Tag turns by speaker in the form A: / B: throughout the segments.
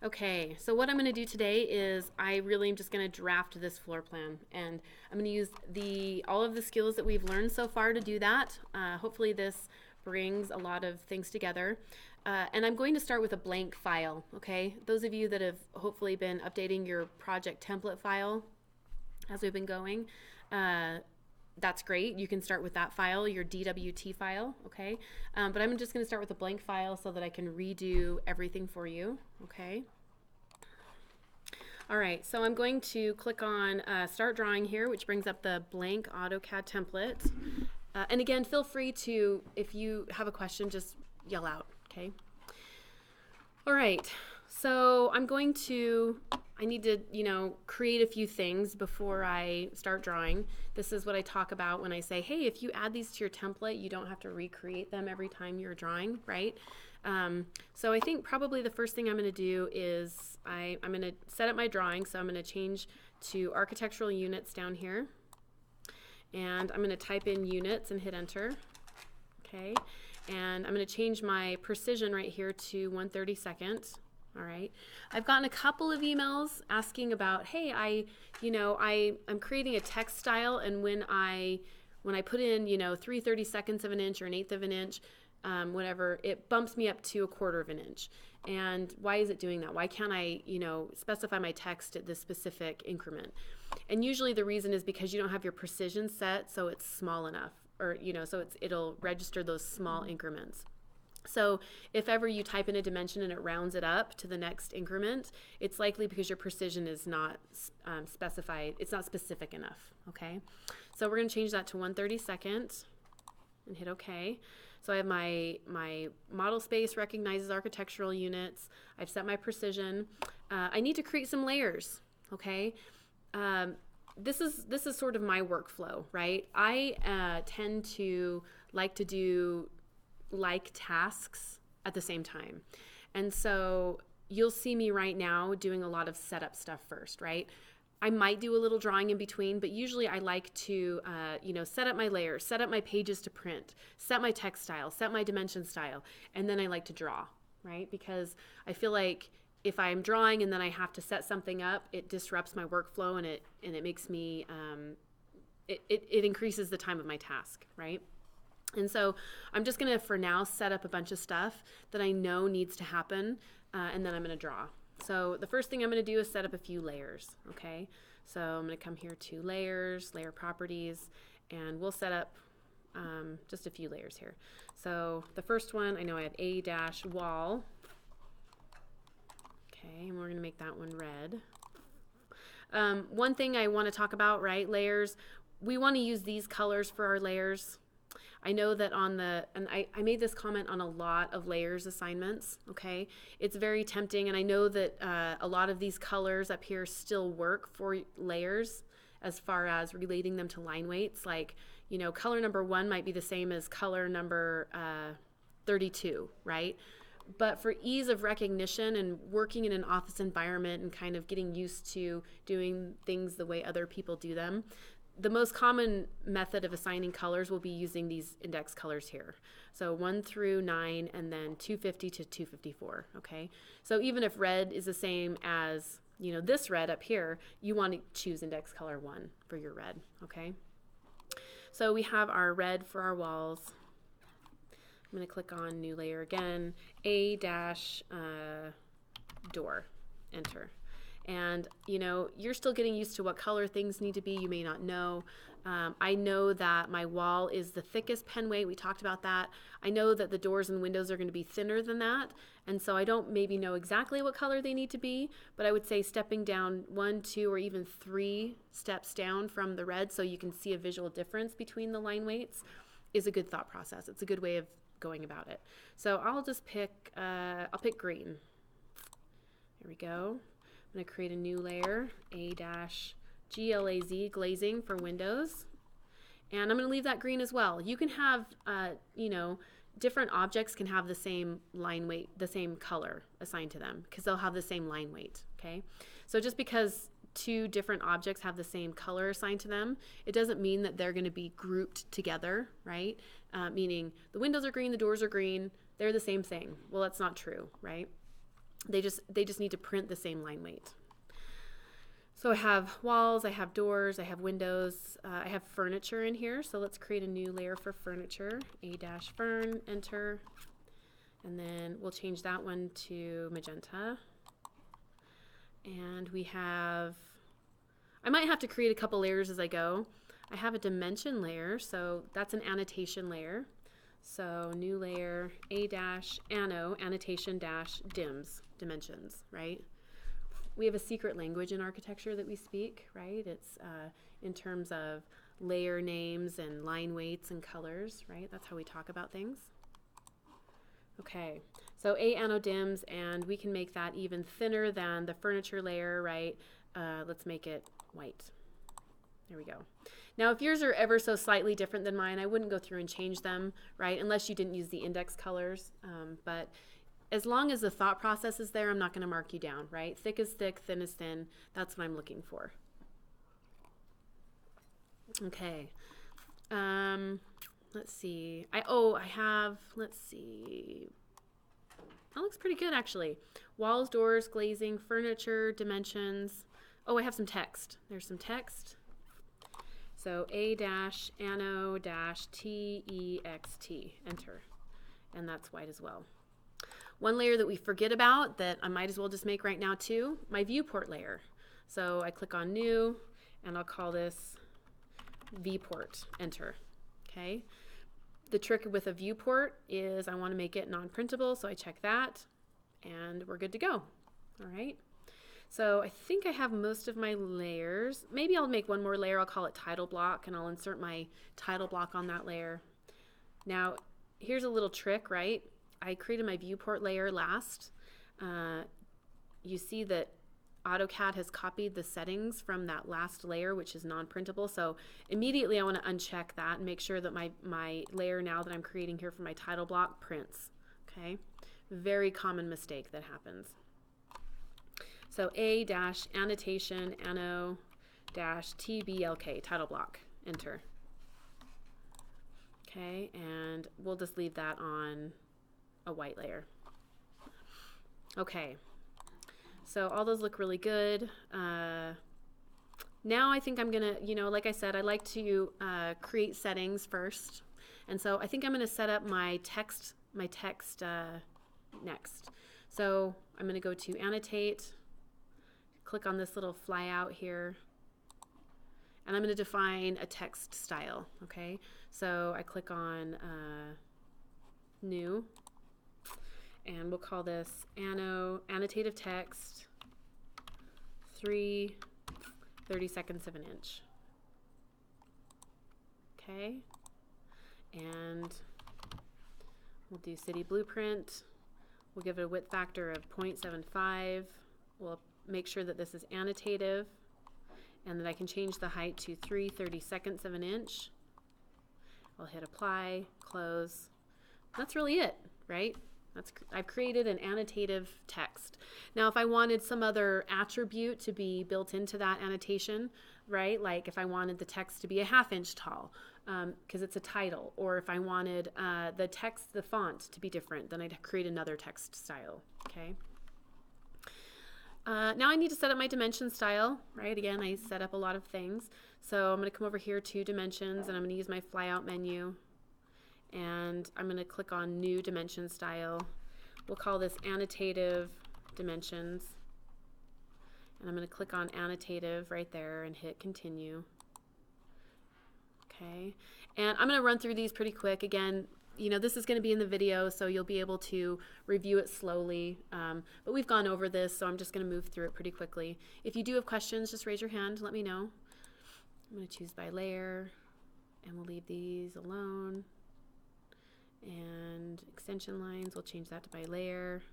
A: Okay, so what I'm going to do today is I really am just going to draft this floor plan, and I'm going to use all of the skills that we've learned so far to do that. Hopefully this brings a lot of things together. And I'm going to start with a blank file, okay? Those of you that have hopefully been updating your project template file as we've been going, that's great. You can start with that file, your DWT file, okay? But I'm just going to start with a blank file so that I can redo everything for you, okay? All right, so I'm going to click on Start Drawing here, which brings up the blank AutoCAD template. And again, feel free to, if you have a question, just yell out, okay? All right, so I need to, create a few things before I start drawing. This is what I talk about when I say, hey, if you add these to your template, you don't have to recreate them every time you're drawing, right? So I think probably the first thing I'm going to do is I'm going to set up my drawing. So I'm going to change to architectural units down here. And I'm going to type in units and hit enter. Okay. And I'm going to change my precision right here to 1/32. All right. I've gotten a couple of emails asking about, hey, I'm creating a text style, and when I put in 3/32 of an inch or an eighth of an inch, whatever, it bumps me up to 1/4 of an inch. And why is it doing that? Why can't I specify my text at this specific increment? And usually the reason is because you don't have your precision set so it's small enough, or so it'll register those small increments. So if ever you type in a dimension and it rounds it up to the next increment, it's likely because your precision is not specified, it's not specific enough, okay? So we're going to change that to 1/32 and hit OK. So I have my model space recognizes architectural units. I've set my precision. I need to create some layers, okay? This is sort of my workflow, right? I tend to like to do tasks at the same time. And so you'll see me right now doing a lot of setup stuff first, right? I might do a little drawing in between, but usually I like to, set up my layers, set up my pages to print, set my text style, set my dimension style, and then I like to draw, right? Because I feel like if I'm drawing and then I have to set something up, it disrupts my workflow and it makes me, it increases the time of my task, right? And so I'm just going to, for now, set up a bunch of stuff that I know needs to happen, and then I'm going to draw. So the first thing I'm going to do is set up a few layers, okay? So I'm going to come here to layers, layer properties, and we'll set up just a few layers here. So the first one, I know I have A-wall. Okay, and we're going to make that one red. One thing I want to talk about, right, layers, we want to use these colors for our layers. I know that and I made this comment on a lot of layers assignments, okay? It's very tempting, and I know that a lot of these colors up here still work for layers as far as relating them to line weights. Like, color number 1 might be the same as color number 32, right? But for ease of recognition and working in an office environment and kind of getting used to doing things the way other people do them, the most common method of assigning colors will be using these index colors here. So 1 through 9 and then 250 to 254, okay? So even if red is the same as, this red up here, you want to choose index color 1 for your red, okay? So we have our red for our walls. I'm going to click on new layer again, door, enter. And you're still getting used to what color things need to be. You may not know. I know that my wall is the thickest pen weight. We talked about that. I know that the doors and windows are going to be thinner than that, and so I don't maybe know exactly what color they need to be, but I would say stepping down 1, 2, or even 3 steps down from the red so you can see a visual difference between the line weights is a good thought process. It's a good way of going about it. So I'll just pick green. There we go. I'm going to create a new layer, A-GLAZ, glazing for windows. And I'm going to leave that green as well. You can have, different objects can have the same line weight, the same color assigned to them because they'll have the same line weight, okay? So just because 2 different objects have the same color assigned to them, it doesn't mean that they're going to be grouped together, right? Meaning the windows are green, the doors are green, they're the same thing. Well, that's not true, right? They just need to print the same line weight. So I have walls, I have doors, I have windows, I have furniture in here. So let's create a new layer for furniture. A-fern, enter. And then we'll change that one to magenta. And we have, I might have to create a couple layers as I go. I have a dimension layer, so that's an annotation layer. So new layer, A-anno, annotation dash dims, dimensions, right? We have a secret language in architecture that we speak, right? It's in terms of layer names and line weights and colors, right? That's how we talk about things. Okay, so A-anno dims, and we can make that even thinner than the furniture layer, right? Let's make it white. There we go. Now, if yours are ever so slightly different than mine, I wouldn't go through and change them, right? Unless you didn't use the index colors. But as long as the thought process is there, I'm not going to mark you down, right? Thick is thick, thin is thin. That's what I'm looking for. Okay. Let's see. Let's see. That looks pretty good, actually. Walls, doors, glazing, furniture, dimensions. Oh, I have some text. There's some text. So A-anno-text, enter. And that's white as well. One layer that we forget about that I might as well just make right now too, my viewport layer. So I click on new, and I'll call this viewport, enter. Okay. The trick with a viewport is I want to make it non-printable, so I check that, and we're good to go. All right. So I think I have most of my layers. Maybe I'll make one more layer. I'll call it title block, and I'll insert my title block on that layer. Now, here's a little trick, right? I created my viewport layer last. You see that AutoCAD has copied the settings from that last layer, which is non-printable. So immediately I want to uncheck that and make sure that my layer now that I'm creating here for my title block prints. Okay, very common mistake that happens. So A-annotation anno-tblk, title block, enter. Okay, and we'll just leave that on a white layer. Okay. So all those look really good. Now I think I'm gonna, like I said, I like to create settings first. And so I think I'm gonna set up my text next. So I'm gonna go to annotate, click on this little flyout here, and I'm gonna define a text style, okay? So I click on new, and we'll call this annotative text 3/32 of an inch. Okay, and we'll do city blueprint. We'll give it a width factor of 0.75. We'll make sure that this is annotative and that I can change the height to 3/32 of an inch. I'll hit apply, close. That's really it, right? I've created an annotative text. Now, if I wanted some other attribute to be built into that annotation, right? Like if I wanted the text to be a 1/2 inch tall, because it's a title, or if I wanted the font to be different, then I'd create another text style, okay? Now I need to set up my dimension style, right? Again, I set up a lot of things. So I'm going to come over here to dimensions, and I'm going to use my flyout menu. And I'm going to click on new dimension style. We'll call this annotative dimensions. And I'm going to click on annotative right there and hit continue. Okay. And I'm going to run through these pretty quick. Again, this is going to be in the video, so you'll be able to review it slowly. But we've gone over this, so I'm just going to move through it pretty quickly. If you do have questions, just raise your hand. Let me know. I'm going to choose by layer, and we'll leave these alone. And extension lines, we'll change that to by layer.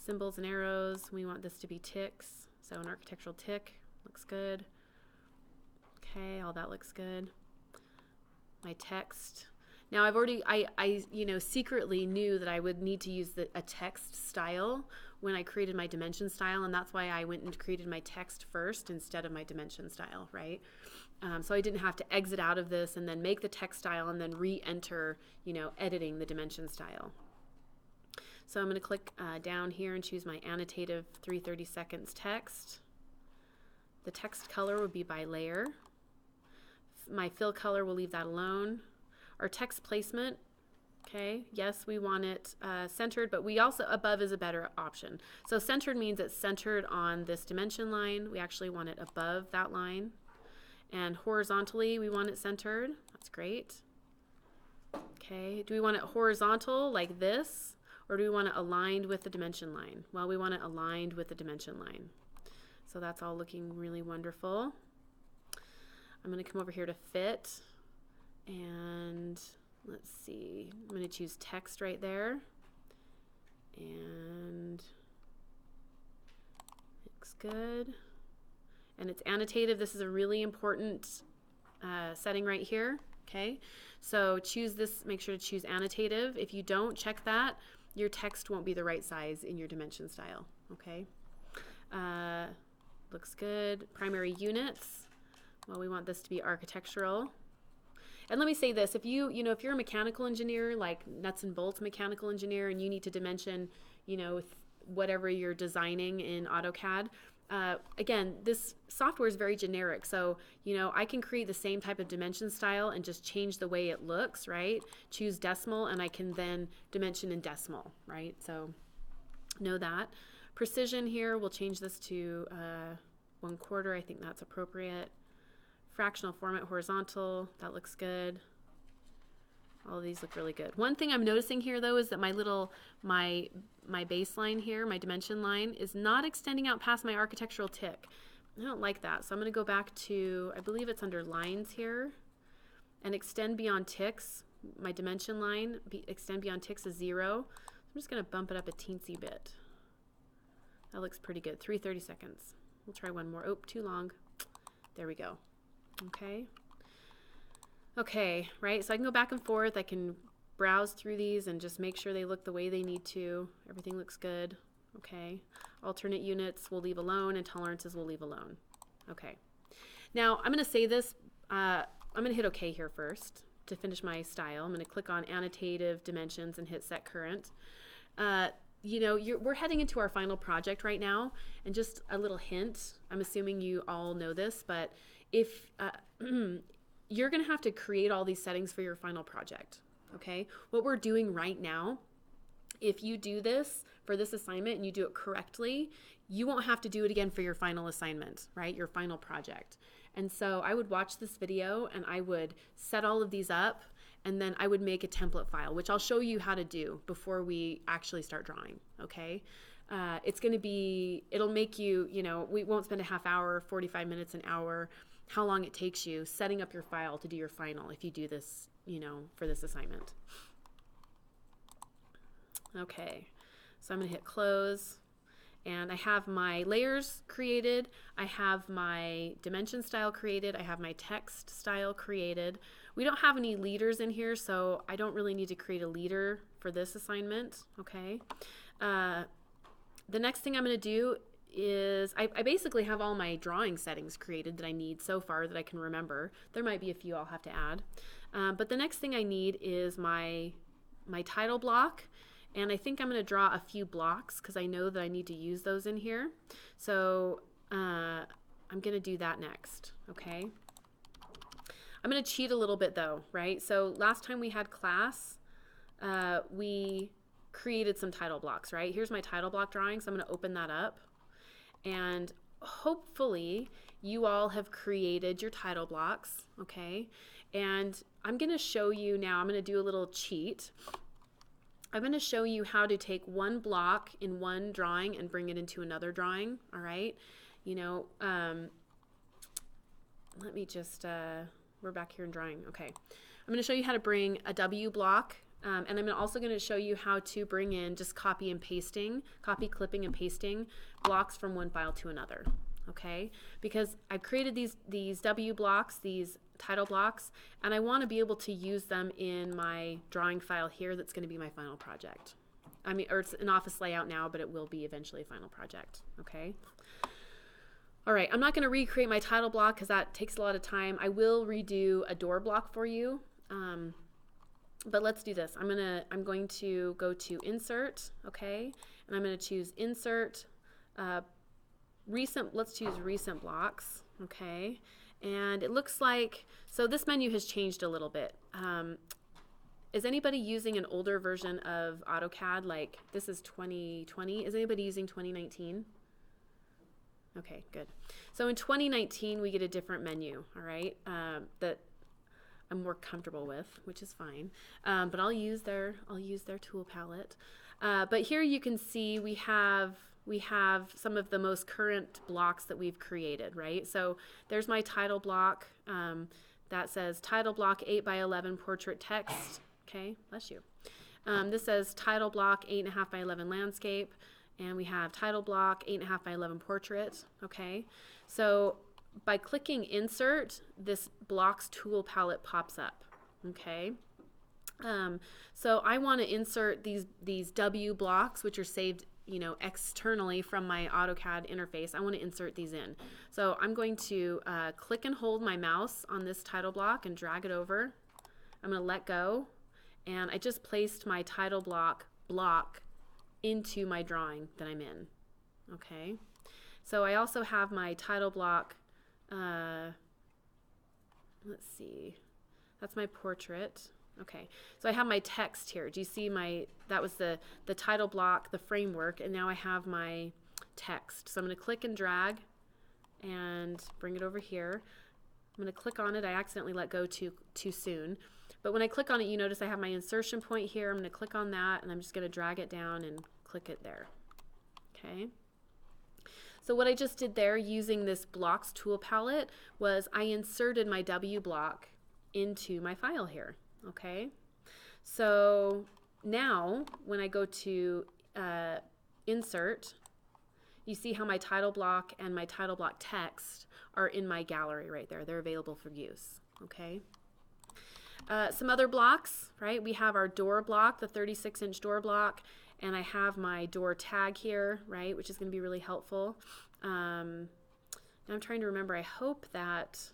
A: Symbols and arrows, we want this to be ticks. So an architectural tick looks good. Okay, all that looks good. My text. Now I've already, I secretly knew that I would need to use a text style when I created my dimension style, and that's why I went and created my text first instead of my dimension style, right? So I didn't have to exit out of this and then make the text style and then re-enter, editing the dimension style. So I'm going to click down here and choose my annotative 330 seconds text. The text color would be by layer. My fill color, we'll leave that alone. Our text placement, okay, yes, we want it centered, but we also, above is a better option. So centered means it's centered on this dimension line. We actually want it above that line. And horizontally, we want it centered. That's great. Okay, do we want it horizontal like this, or do we want it aligned with the dimension line? Well, we want it aligned with the dimension line. So that's all looking really wonderful. I'm going to come over here to fit, and let's see, I'm going to choose text right there, and looks good. And it's annotative. This is a really important setting right here. Okay, so choose this, make sure to choose annotative. If you don't check that, your text won't be the right size in your dimension style. Okay, looks good. Primary units, well, we want this to be architectural. And let me say this, if if you're a mechanical engineer, like nuts and bolts mechanical engineer, and you need to dimension, whatever you're designing in AutoCAD, again, this software is very generic. So, I can create the same type of dimension style and just change the way it looks, right? Choose decimal, and I can then dimension in decimal, right? So know that. Precision here, we'll change this to 1/4. I think that's appropriate. Fractional format, horizontal, that looks good. All of these look really good. One thing I'm noticing here, though, is that my baseline here, my dimension line, is not extending out past my architectural tick. I don't like that. So I'm going to go back to, I believe it's under lines here, and extend beyond ticks. My dimension line, extend beyond ticks is 0. I'm just going to bump it up a teensy bit. That looks pretty good. 330 seconds. We'll try one more. Oh, too long. There we go. Okay. Okay, right, so I can go back and forth. I can browse through these and just make sure they look the way they need to. Everything looks good. Okay. Alternate units we'll leave alone, and tolerances we'll leave alone. Okay. Now, I'm going to say this. I'm going to hit OK here first to finish my style. I'm going to click on Annotative Dimensions and hit Set Current. We're heading into our final project right now, and just a little hint, I'm assuming you all know this, but if you're going to have to create all these settings for your final project, okay? What we're doing right now, if you do this for this assignment and you do it correctly, you won't have to do it again for your final assignment, right? Your final project. And so I would watch this video and I would set all of these up, and then I would make a template file, which I'll show you how to do before we actually start drawing, okay? It's going to be, it'll make you, we won't spend a half hour, 45 minutes, an hour, how long it takes you setting up your file to do your final if you do this, for this assignment. Okay, so I'm going to hit close, and I have my layers created, I have my dimension style created, I have my text style created. We don't have any leaders in here, so I don't really need to create a leader for this assignment, okay? The next thing I'm going to do is I basically have all my drawing settings created that I need so far that I can remember. There might be a few I'll have to add. But the next thing I need is my title block, and I think I'm going to draw a few blocks because I know that I need to use those in here. So I'm going to do that next, okay? I'm going to cheat a little bit though, right? So last time we had class, we created some title blocks, right? Here's my title block drawing, so I'm going to open that up. And hopefully you all have created your title blocks, okay? And I'm going to show you now, I'm going to do a little cheat. I'm going to show you how to take one block in one drawing and bring it into another drawing, all right? Let me just, we're back here in drawing, okay. I'm going to show you how to bring a W block, and I'm also going to show you how to bring in just copy clipping and pasting blocks from one file to another, okay? Because I've created these W blocks, these title blocks, and I want to be able to use them in my drawing file here that's going to be my final project. Or it's an office layout now, but it will be eventually a final project, okay? All right, I'm not going to recreate my title block because that takes a lot of time. I will redo a door block for you. but let's do this. I'm going to go to insert, okay? And I'm going to choose insert, recent, let's choose recent blocks, okay? And it looks like, so this menu has changed a little bit. Is anybody using an older version of AutoCAD? Like this is 2020. Is anybody using 2019? Okay, good. So in 2019, we get a different menu, all right, that I'm more comfortable with, which is fine. But I'll use their tool palette. But here you can see we have some of the most current blocks that we've created, right? So there's my title block that says title block 8x11 portrait text. Okay, bless you. This says title block 8.5 by 11 landscape, and we have title block 8.5 by 11 portrait. Okay, so by clicking insert, this blocks tool palette pops up. Okay, so I want to insert these W blocks, which are saved, you know, externally from my AutoCAD interface. I want to insert these in. So I'm going to click and hold my mouse on this title block and drag it over. I'm going to let go, and I just placed my title block into my drawing that I'm in. Okay, so I also have my title block. Let's see, that's my portrait. Okay, so I have my text here. Do you see that was the title block, the framework, and now I have my text. So I'm going to click and drag and bring it over here. I'm going to click on it. I accidentally let go too soon. But when I click on it, you notice I have my insertion point here. I'm going to click on that, and I'm just going to drag it down and click it there. Okay. So what I just did there using this blocks tool palette was I inserted my W block into my file here. Okay, so now when I go to insert, you see how my title block and my title block text are in my gallery right there. They're available for use. Okay. Some other blocks, right? We have our door block, the 36-inch door block, and I have my door tag here, right, which is going to be really helpful. Now I'm trying to remember. I hope that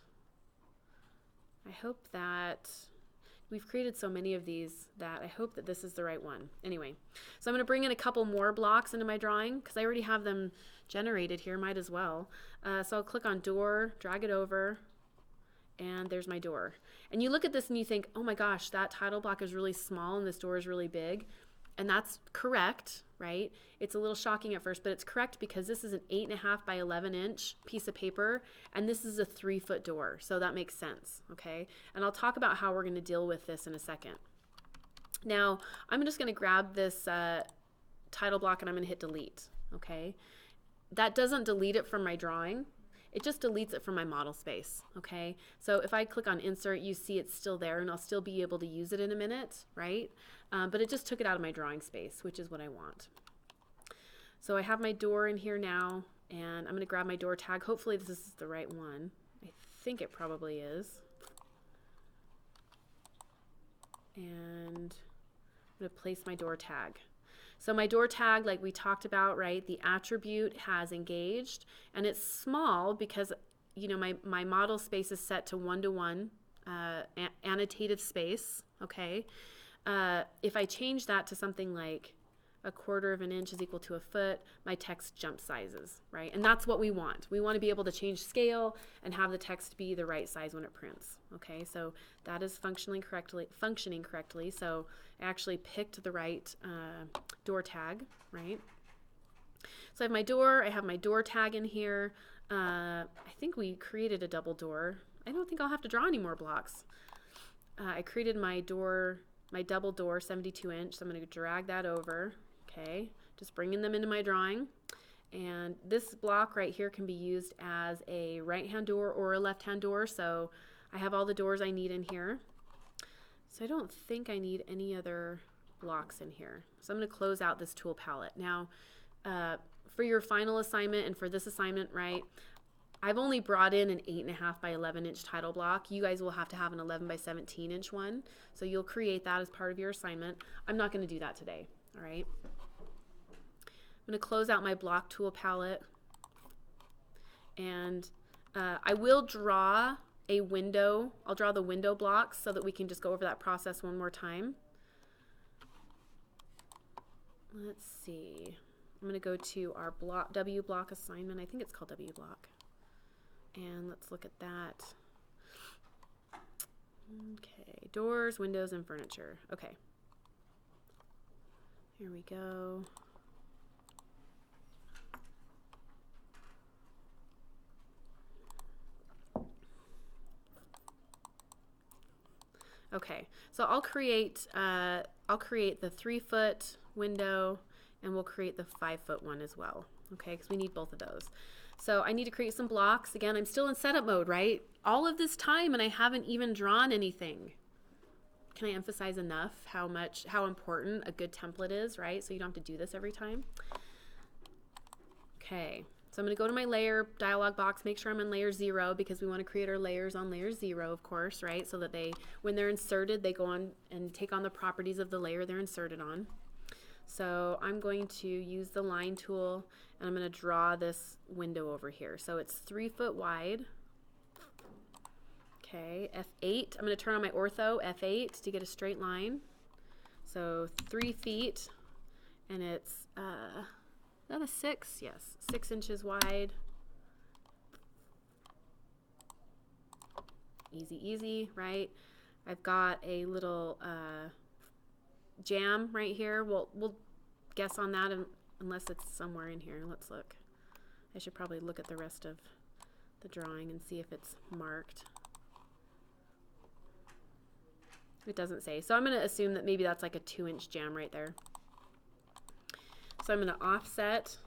A: we've created so many of these that I hope that this is the right one. Anyway, so I'm going to bring in a couple more blocks into my drawing because I already have them generated here, might as well. So I'll click on door, drag it over, and there's my door. And you look at this and you think, oh my gosh, that title block is really small and this door is really big. And that's correct, right? It's a little shocking at first, but it's correct because this is an 8.5 by 11-inch piece of paper, and this is a 3-foot door, so that makes sense, okay? And I'll talk about how we're going to deal with this in a second. Now, I'm just going to grab this title block and I'm going to hit delete, okay? That doesn't delete it from my drawing. It just deletes it from my model space, okay? So if I click on insert, you see it's still there, and I'll still be able to use it in a minute, right? But it just took it out of my drawing space, which is what I want. So I have my door in here now, and I'm going to grab my door tag. Hopefully this is the right one. I think it probably is. And I'm going to place my door tag. So my door tag, like we talked about, right, the attribute has engaged, and it's small because, you know, my model space is set to 1-to-1 annotative space, okay? If I change that to something like 1/4 of an inch is equal to a foot, my text jump sizes, right? And that's what we want. We want to be able to change scale and have the text be the right size when it prints, okay? So that is functioning correctly. So I actually picked the right door tag, right? So I have my door, I have my door tag in here. I think we created a double door. I don't think I'll have to draw any more blocks. I created my double door, 72-inch, so I'm going to drag that over, okay? Just bringing them into my drawing. And this block right here can be used as a right-hand door or a left-hand door, so I have all the doors I need in here. So I don't think I need any other blocks in here. So I'm going to close out this tool palette. Now, for your final assignment and for this assignment, right, I've only brought in an 8.5 by 11-inch title block. You guys will have to have an 11 by 17-inch one, so you'll create that as part of your assignment. I'm not going to do that today, all right? I'm going to close out my block tool palette, and I will draw a window. I'll draw the window blocks so that we can just go over that process one more time. let's see. I'm going to go to our block, W block assignment. I think it's called W block. And let's look at that. Okay, doors, windows, and furniture. Okay. Here we go. Okay, so I'll create the 3-foot window, and we'll create the 5-foot one as well. Okay, because we need both of those. So I need to create some blocks. Again, I'm still in setup mode, right? All of this time, and I haven't even drawn anything. Can I emphasize enough how important a good template is, right? So you don't have to do this every time. Okay, so I'm going to go to my layer dialog box, make sure I'm on layer 0 because we want to create our layers on layer 0, of course, right? So that when they're inserted, they go on and take on the properties of the layer they're inserted on. So I'm going to use the line tool, and I'm going to draw this window over here. So it's 3 foot wide. Okay, F8. I'm going to turn on my ortho, F8, to get a straight line. So 3 feet, and it's, is that a 6? Yes, 6 inches wide. Easy, easy, right? I've got a little jam right here. We'll guess on that unless it's somewhere in here. Let's look. I should probably look at the rest of the drawing and see if it's marked. It doesn't say. So I'm going to assume that maybe that's like a 2-inch jam right there. So I'm going to offset,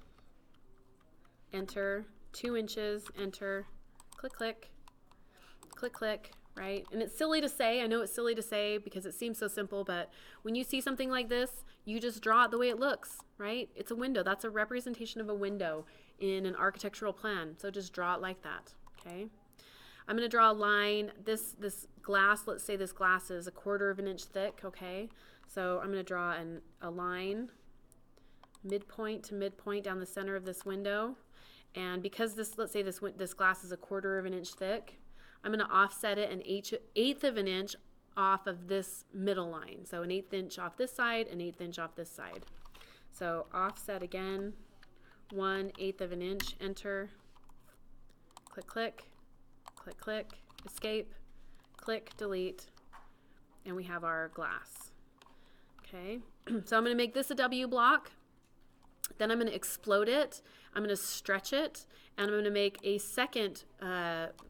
A: enter, 2 inches, enter, click, click, click, click, right? And it's silly to say. I know it's silly to say because it seems so simple, but when you see something like this, you just draw it the way it looks, right? It's a window. That's a representation of a window in an architectural plan. So just draw it like that, okay? I'm going to draw a line. This glass, let's say this glass is 1/4 of an inch thick, okay? So I'm going to draw a line, midpoint to midpoint down the center of this window. And because let's say this glass is 1/4 of an inch thick, I'm going to offset it 1/8 of an inch off of this middle line. So 1/8 inch off this side, 1/8 inch off this side. So offset again, 1/8 of an inch, enter, click, click, click, click, escape, click, delete, and we have our glass. Okay, so I'm going to make this a W block. Then I'm going to explode it. I'm going to stretch it, and I'm going to make a second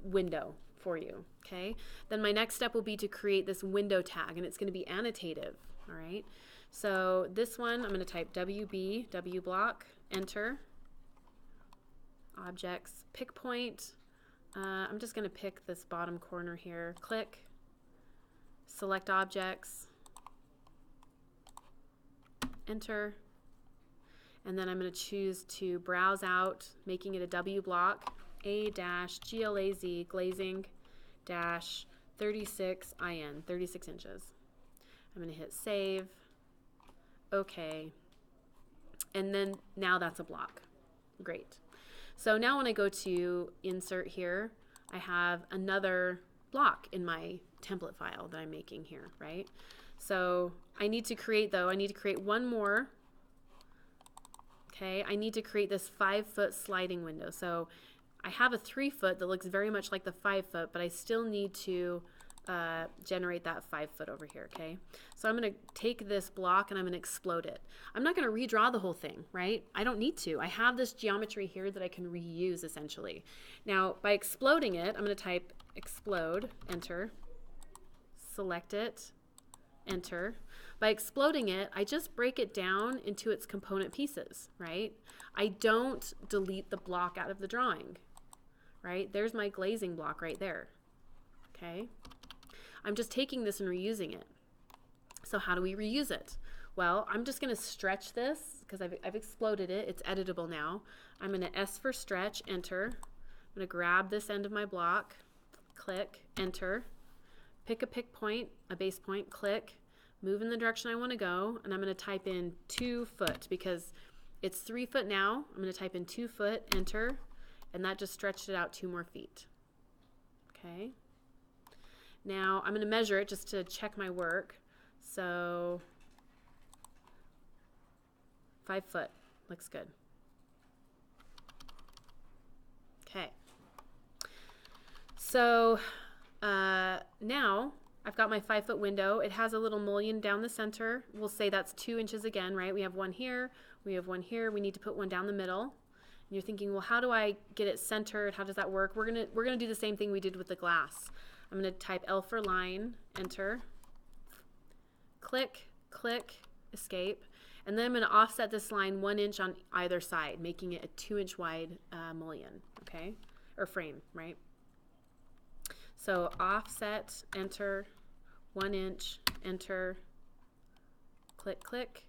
A: window for you. Okay, then my next step will be to create this window tag, and it's going to be annotative. All right, so this one I'm going to type WB, W block, enter, objects, pick point. I'm just going to pick this bottom corner here, click, select objects, enter, and then I'm going to choose to browse out, making it a W block, A-GLAZ, glazing, dash 36 IN, 36 inches. I'm going to hit save, okay, and then now that's a block. Great. So now when I go to insert here, I have another block in my template file that I'm making here, right? So I need to create one more. Okay, I need to create this 5-foot sliding window. So I have a 3-foot that looks very much like the 5-foot, but I still need to generate that 5-foot over here, okay? So I'm going to take this block and I'm going to explode it. I'm not going to redraw the whole thing, right? I don't need to. I have this geometry here that I can reuse essentially. Now, by exploding it, I'm going to type explode, enter, select it, enter. By exploding it, I just break it down into its component pieces, right? I don't delete the block out of the drawing, right? There's my glazing block right there, okay? I'm just taking this and reusing it. So how do we reuse it? Well, I'm just going to stretch this because I've exploded it. It's editable now. I'm going to S for stretch, enter. I'm going to grab this end of my block, click, enter, pick a point, a base point, click, move in the direction I want to go, and I'm going to type in 2 foot because it's 3 foot now. I'm going to type in 2 foot, enter, and that just stretched it out 2 more feet. Okay. Now I'm going to measure it just to check my work. So 5 foot. Looks good. Okay. So now I've got my 5 foot window. It has a little mullion down the center. We'll say that's 2 inches again, right? We have one here. We have one here. We need to put one down the middle. And you're thinking, well, how do I get it centered? How does that work? We're gonna do the same thing we did with the glass. I'm gonna type L for line, enter, click, click, escape, and then I'm gonna offset this line 1 inch on either side, making it a 2-inch wide mullion, okay? Or frame, right? So offset, enter, 1 inch, enter, click, click,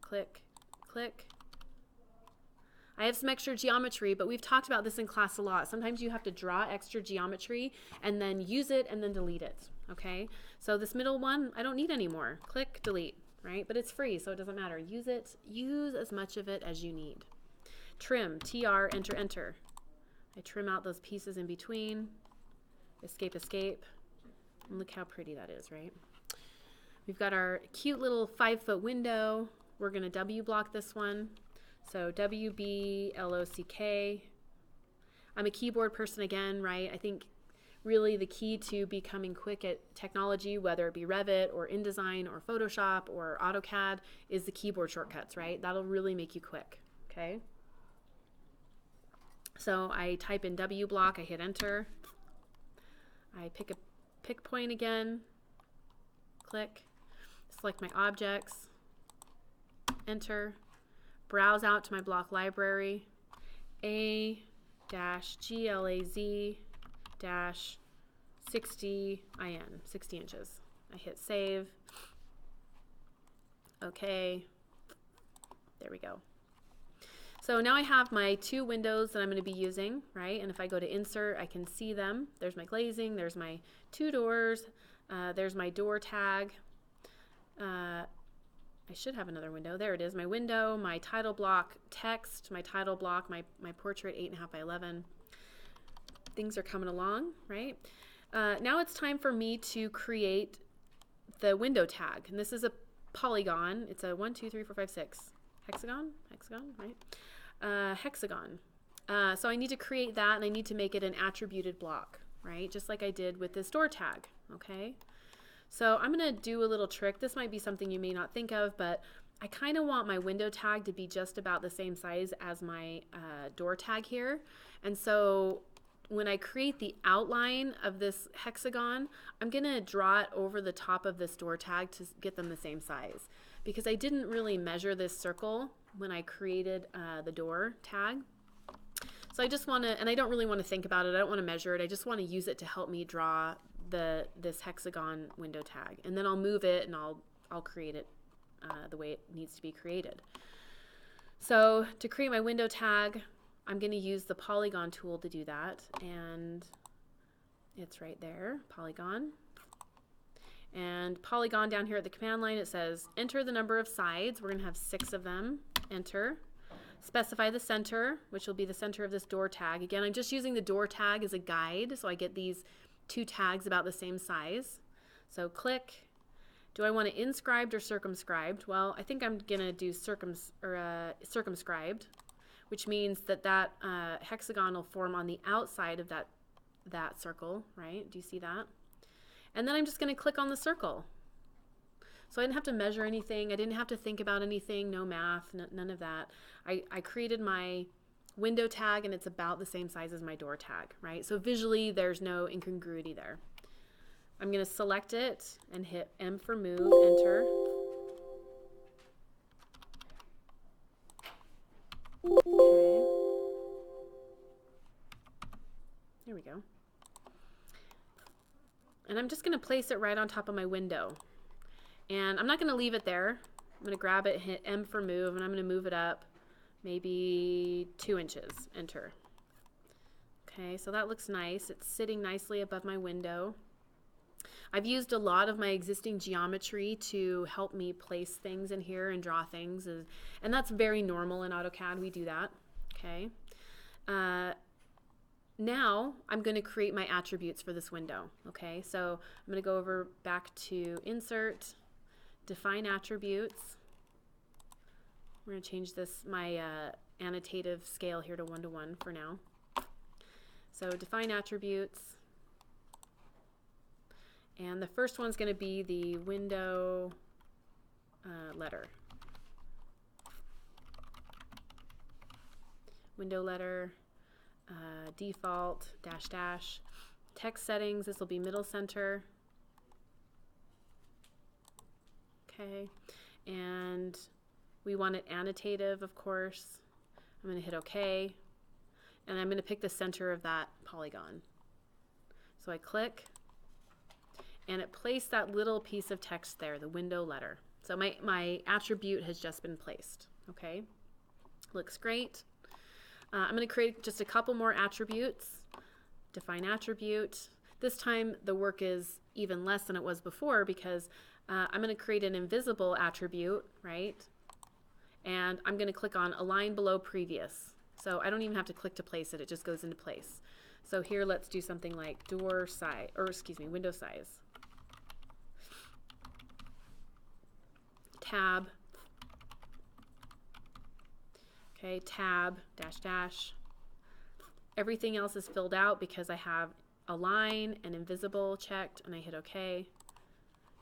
A: click, click. I have some extra geometry, but we've talked about this in class a lot. Sometimes you have to draw extra geometry and then use it and then delete it, okay? So this middle one, I don't need anymore. Click, delete, right? But it's free, so it doesn't matter. Use it, use as much of it as you need. Trim, TR, enter, enter. I trim out those pieces in between. Escape, escape. And look how pretty that is, right? We've got our cute little 5 foot window. We're gonna W block this one. So WBLOCK. I'm a keyboard person again, right? I think really the key to becoming quick at technology, whether it be Revit or InDesign or Photoshop or AutoCAD, is the keyboard shortcuts, right? That'll really make you quick, okay? So I type in W block, I hit enter. I pick a pick point again, click, select my objects, enter, browse out to my block library, A-GLAZ-60IN, 60 inches. I hit save. Okay, there we go. So now I have my 2 windows that I'm going to be using, right? And if I go to insert, I can see them. There's my glazing, there's my 2 doors, there's my door tag. I should have another window. There it is, my window, my title block text, my title block, my portrait 8.5 by 11. Things are coming along, right? Now it's time for me to create the window tag. And this is a polygon. It's a 1, 2, 3, 4, 5, 6. Hexagon, right? Hexagon. So I need to create that, and I need to make it an attributed block, right? Just like I did with this door tag, okay? So I'm gonna do a little trick. This might be something you may not think of, but I kind of want my window tag to be just about the same size as my door tag here. And so when I create the outline of this hexagon, I'm gonna draw it over the top of this door tag to get them the same size, because I didn't really measure this circle when I created the door tag. So I just want to, and I don't really want to think about it, I don't want to measure it, I just want to use it to help me draw this hexagon window tag. And then I'll move it and I'll create it the way it needs to be created. So to create my window tag, I'm going to use the polygon tool to do that, and it's right there, polygon. And polygon down here at the command line, it says enter the number of sides. We're going to have 6 of them. Enter. Specify the center, which will be the center of this door tag. Again, I'm just using the door tag as a guide, so I get these 2 tags about the same size. So click. Do I want it inscribed or circumscribed? Well, I think I'm going to do circumscribed, which means that hexagon will form on the outside of that circle, right? Do you see that? And then I'm just going to click on the circle. So I didn't have to measure anything. I didn't have to think about anything. No math, none of that. I created my window tag, and it's about the same size as my door tag, right? So visually, there's no incongruity there. I'm going to select it and hit M for move, enter. Okay. There we go. And I'm just going to place it right on top of my window. And I'm not going to leave it there. I'm going to grab it, hit M for move, and I'm going to move it up maybe 2 inches, enter. Okay, so that looks nice. It's sitting nicely above my window. I've used a lot of my existing geometry to help me place things in here and draw things, and that's very normal in AutoCAD. We do that, okay? Now I'm going to create my attributes for this window, okay? So I'm going to go over back to Insert, Define Attributes. We're going to change this, my annotative scale here to 1:1 for now. So define attributes. And the first one's going to be the window letter. Window letter, default, dash dash. Text settings, this will be middle center. Okay, and we want it annotative, of course. I'm going to hit OK, and I'm going to pick the center of that polygon. So I click, and it placed that little piece of text there, the window letter. So my attribute has just been placed. Okay, looks great. I'm going to create just a couple more attributes. Define attribute. This time the work is even less than it was before because I'm going to create an invisible attribute, right? And I'm going to click on Align Below Previous. So I don't even have to click to place it. It just goes into place. So here let's do something like door size, or excuse me, window size. Tab. Okay, tab, dash dash. Everything else is filled out because I have align and invisible checked, and I hit OK,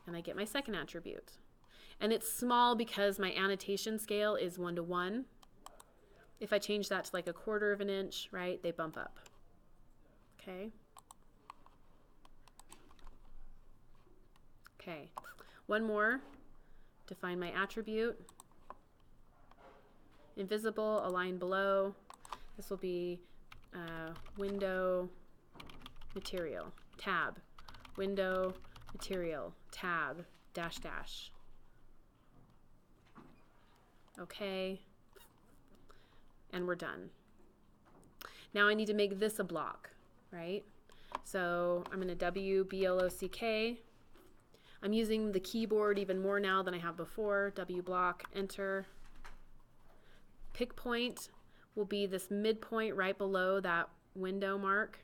A: and I get my second attribute. And it's small because my annotation scale is 1:1. If I change that to like 1/4 of an inch, right, they bump up. Okay. Okay, one more. Define my attribute. Invisible, align below. This will be window material, tab, window material, tab, dash dash. Okay, and we're done. Now I need to make this a block, right? So I'm going to WBLOCK. I'm using the keyboard even more now than I have before. W block, enter. Pick point will be this midpoint right below that window mark.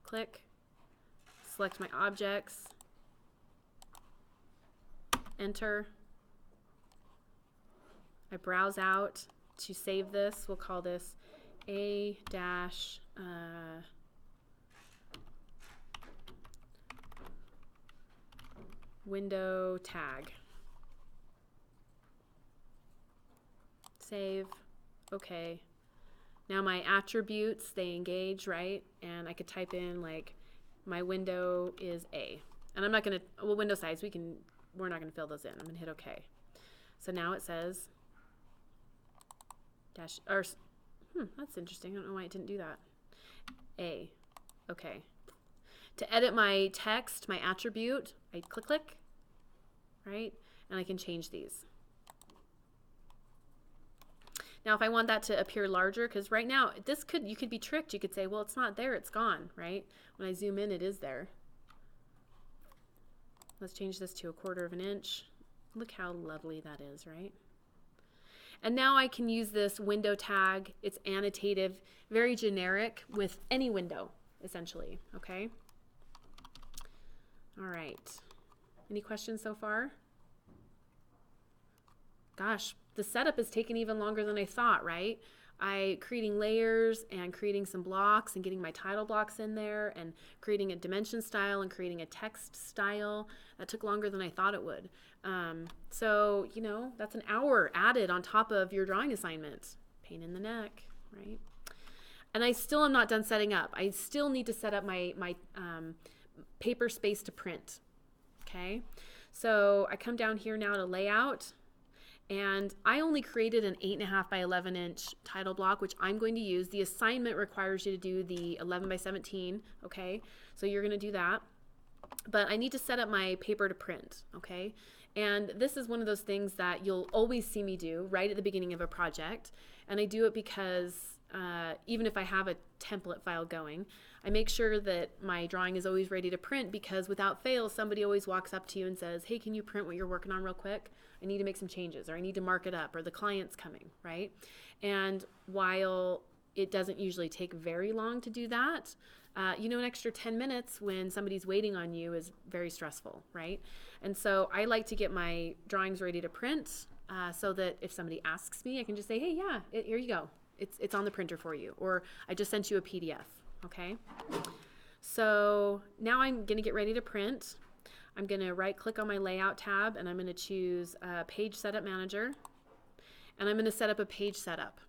A: Click. Select my objects. Enter. I browse out to save this. We'll call this A dash window tag. Save. Okay. Now my attributes, they engage, right? And I could type in like my window is A. And I'm not going to, well, window size, we're not going to fill those in. I'm going to hit OK. So now it says dash, or, that's interesting. I don't know why it didn't do that. A. Okay. To edit my text, my attribute, I click, right? And I can change these. Now, if I want that to appear larger, because right now, you could be tricked. You could say, well, it's not there, it's gone, right? When I zoom in, it is there. Let's change this to 1/4 of an inch. Look how lovely that is, right? And now I can use this window tag. It's annotative, very generic with any window, essentially, okay? All right. Any questions so far? Gosh, the setup is taking even longer than I thought, right? Creating layers and creating some blocks and getting my title blocks in there and creating a dimension style and creating a text style. That took longer than I thought it would. So, you know, that's an hour added on top of your drawing assignment. Pain in the neck, right? And I still am not done setting up. I still need to set up my paper space to print, okay? So I come down here now to layout. And I only created an 8.5 by 11 inch title block, which I'm going to use. The assignment requires you to do the 11 by 17, okay? So you're gonna do that. But I need to set up my paper to print, okay? And this is one of those things that you'll always see me do right at the beginning of a project. And I do it because even if I have a template file going, I make sure that my drawing is always ready to print because without fail, somebody always walks up to you and says, hey, can you print what you're working on real quick? I need to make some changes, or I need to mark it up, or the client's coming, right? And while it doesn't usually take very long to do that, you know, an extra 10 minutes when somebody's waiting on you is very stressful, right? And so I like to get my drawings ready to print so that if somebody asks me, I can just say, hey, yeah, here you go. It's on the printer for you. Or I just sent you a PDF, okay? So now I'm gonna get ready to print. I'm gonna right click on my layout tab and I'm gonna choose Page Setup Manager. And I'm gonna set up a page setup.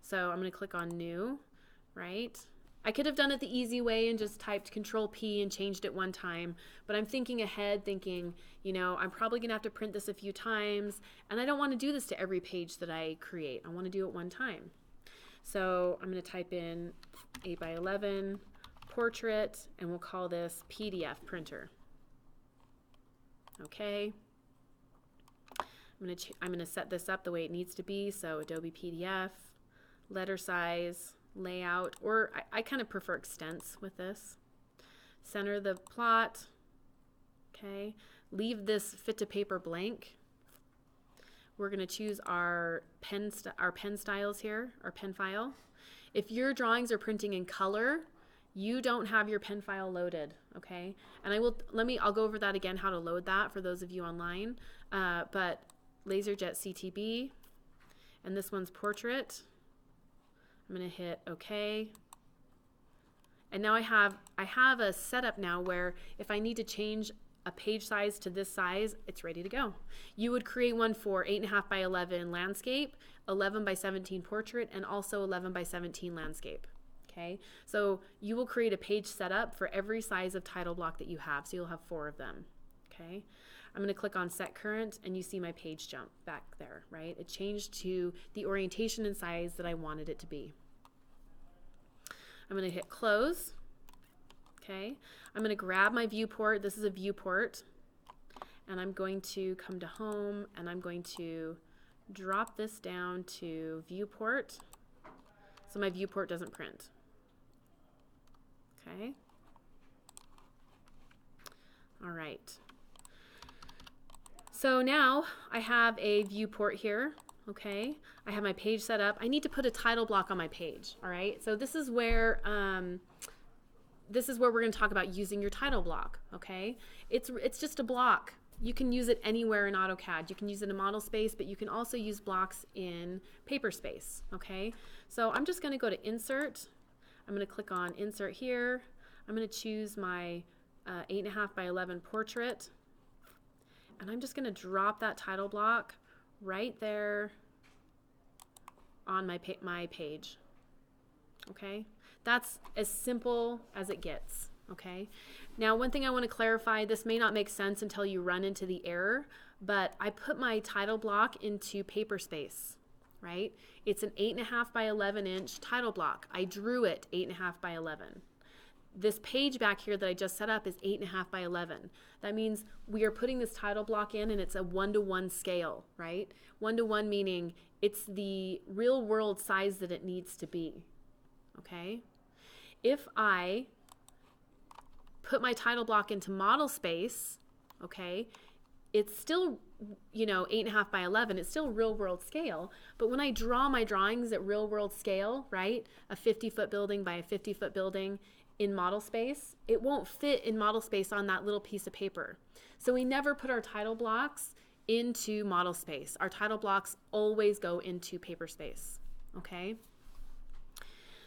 A: So I'm gonna click on New, right? I could have done it the easy way and just typed Control P and changed it one time, but I'm thinking ahead, thinking, you know, I'm probably gonna have to print this a few times, and I don't wanna do this to every page that I create. I wanna do it one time. So I'm gonna type in 8x11 portrait, and we'll call this PDF printer. Okay. I'm gonna set this up the way it needs to be, so Adobe PDF, letter size, layout, or I kind of prefer extents with this. Center the plot, okay. Leave this fit to paper blank. We're gonna choose our pen styles here, our pen file. If your drawings are printing in color, you don't have your pen file loaded, okay? And I'll go over that again, how to load that for those of you online. But LaserJet CTB, and this one's portrait. I'm gonna hit OK. And now I have a setup now where if I need to change a page size to this size, it's ready to go. You would create one for 8.5 by 11 landscape, 11 by 17 portrait, and also 11 by 17 landscape. Okay, so you will create a page setup for every size of title block that you have, so you'll have 4 of them. Okay, I'm going to click on Set Current, and you see my page jump back there, right? It changed to the orientation and size that I wanted it to be. I'm going to hit Close. Okay, I'm going to grab my viewport. This is a viewport, and I'm going to come to Home, and I'm going to drop this down to Viewport, so my viewport doesn't print. Okay. All right. So now I have a viewport here. Okay. I have my page set up. I need to put a title block on my page. All right. So this is where we're going to talk about using your title block. Okay. It's just a block. You can use it anywhere in AutoCAD. You can use it in Model Space, but you can also use blocks in Paperspace. Okay. So I'm just going to go to Insert. I'm going to click on Insert here. I'm going to choose my 8.5 by 11 portrait, and I'm just going to drop that title block right there on my page. Okay, that's as simple as it gets. Okay, now one thing I want to clarify, this may not make sense until you run into the error, but I put my title block into Paperspace. Right? It's an 8.5 by 11 inch title block. I drew it 8.5 by 11. This page back here that I just set up is 8.5 by 11. That means we are putting this title block in, and it's a 1:1 scale, right? 1:1 meaning it's the real world size that it needs to be. Okay? If I put my title block into Model Space, okay, it's still, you know, 8.5 by 11. It's still real world scale. But when I draw my drawings at real world scale, right, a 50-foot building by a 50-foot building in Model Space, it won't fit in Model Space on that little piece of paper. So we never put our title blocks into Model Space. Our title blocks always go into Paperspace. Okay.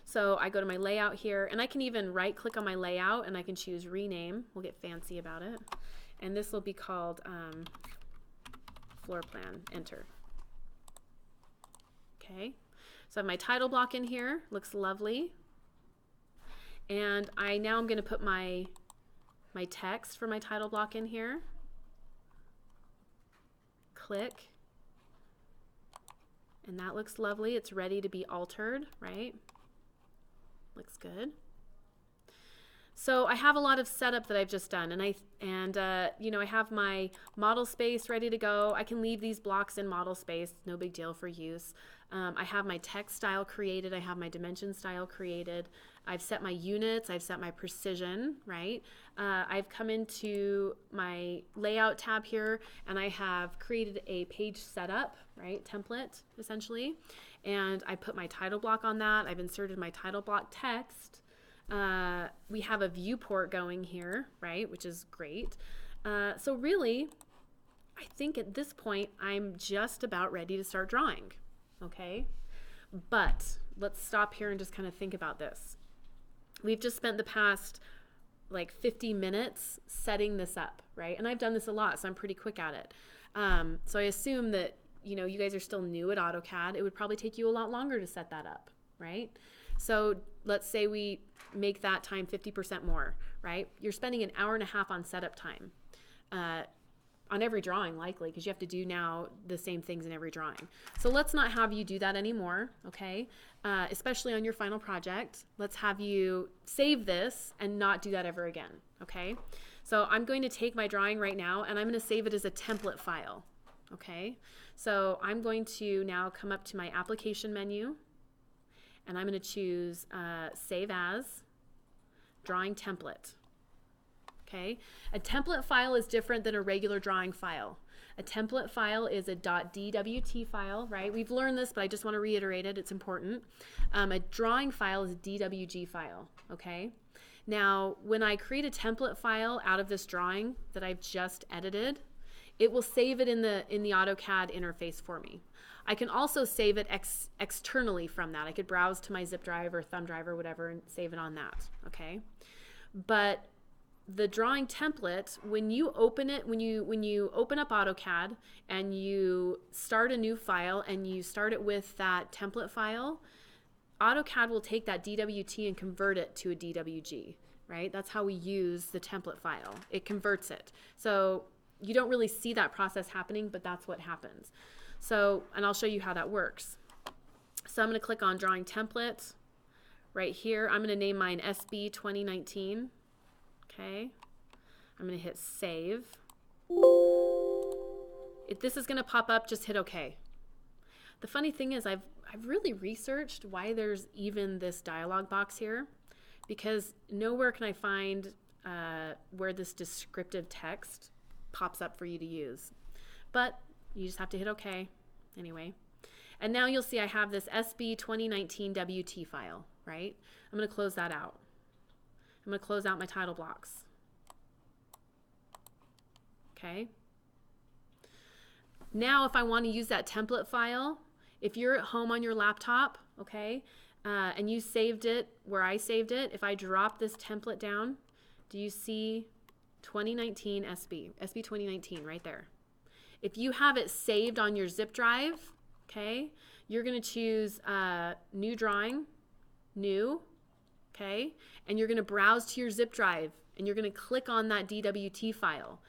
A: So I go to my layout here, and I can even right click on my layout and I can choose rename. We'll get fancy about it. And this will be called floor plan, enter. Okay, so I have my title block in here, looks lovely. And now I'm gonna put my text for my title block in here. Click, and that looks lovely. It's ready to be altered, right? Looks good. So I have a lot of setup that I've just done, and you know, I have my Model Space ready to go. I can leave these blocks in Model Space, no big deal for use. I have my text style created. I have my dimension style created. I've set my units. I've set my precision, right? I've come into my layout tab here, and I have created a page setup, right? Template, essentially. And I put my title block on that. I've inserted my title block text. We have a viewport going here, right, which is great. So really, I think at this point, I'm just about ready to start drawing, okay? But let's stop here and just kind of think about this. We've just spent the past like 50 minutes setting this up, right? And I've done this a lot, so I'm pretty quick at it. So I assume that, you know, you guys are still new at AutoCAD. It would probably take you a lot longer to set that up, right? So let's say we make that time 50% more, right? You're spending an hour and a half on setup time. On every drawing likely, because you have to do now the same things in every drawing. So let's not have you do that anymore, okay? Especially on your final project. Let's have you save this and not do that ever again, okay? So I'm going to take my drawing right now and I'm going to save it as a template file, okay? So I'm going to now come up to my application menu and I'm going to choose Save As, Drawing Template. Okay. A template file is different than a regular drawing file. A template file is a .dwt file, right? We've learned this, but I just want to reiterate it. It's important. A drawing file is a DWG file, okay? Now, when I create a template file out of this drawing that I've just edited, it will save it in the AutoCAD interface for me. I can also save it externally from that. I could browse to my zip drive or thumb drive or whatever and save it on that, okay? But the drawing template, when you open it, when you open up AutoCAD and you start a new file and you start it with that template file, AutoCAD will take that DWT and convert it to a DWG, right? That's how we use the template file. It converts it. So you don't really see that process happening, but that's what happens. So, and I'll show you how that works. So I'm going to click on Drawing Template right here. I'm going to name mine SB 2019. Okay, I'm going to hit Save. If this is going to pop up, just hit OK. The funny thing is I've really researched why there's even this dialog box here, because nowhere can I find where this descriptive text pops up for you to use. But you just have to hit OK anyway. And now you'll see I have this SB 2019 WT file, right? I'm going to close that out. I'm going to close out my title blocks. Okay. Now if I want to use that template file, if you're at home on your laptop, okay, and you saved it where I saved it, if I drop this template down, do you see 2019 SB 2019 right there? If you have it saved on your zip drive, okay, you're going to choose New Drawing, New, okay, and you're going to browse to your zip drive and you're going to click on that DWT file.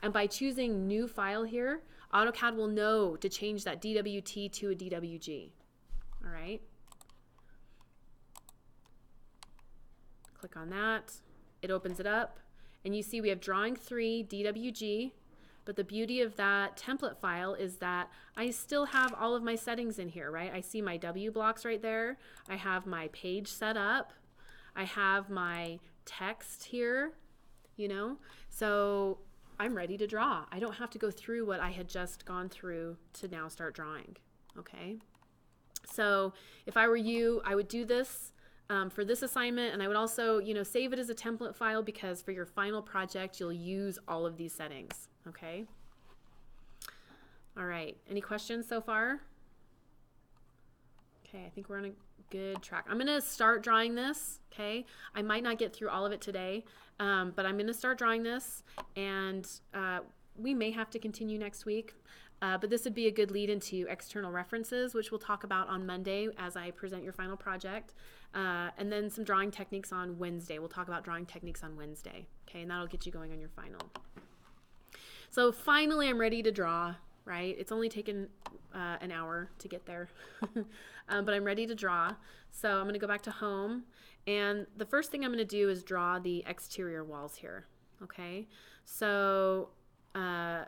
A: And by choosing New File here, AutoCAD will know to change that DWT to a DWG. All right. Click on that. It opens it up. And you see we have Drawing 3 DWG. But the beauty of that template file is that I still have all of my settings in here, right? I see my W blocks right there. I have my page set up. I have my text here, you know? So I'm ready to draw. I don't have to go through what I had just gone through to now start drawing, okay? So if I were you, I would do this for this assignment, and I would also, you know, save it as a template file because for your final project, you'll use all of these settings, okay? All right, any questions so far? Okay, I think we're on a good track. I'm gonna start drawing this, okay? I might not get through all of it today, but I'm gonna start drawing this, and we may have to continue next week, but this would be a good lead into external references, which we'll talk about on Monday as I present your final project, and then some drawing techniques on Wednesday. We'll talk about drawing techniques on Wednesday, okay? And that'll get you going on your final. So finally, I'm ready to draw, right? It's only taken an hour to get there, but I'm ready to draw. So I'm going to go back to home, and the first thing I'm going to do is draw the exterior walls here, okay? So I'm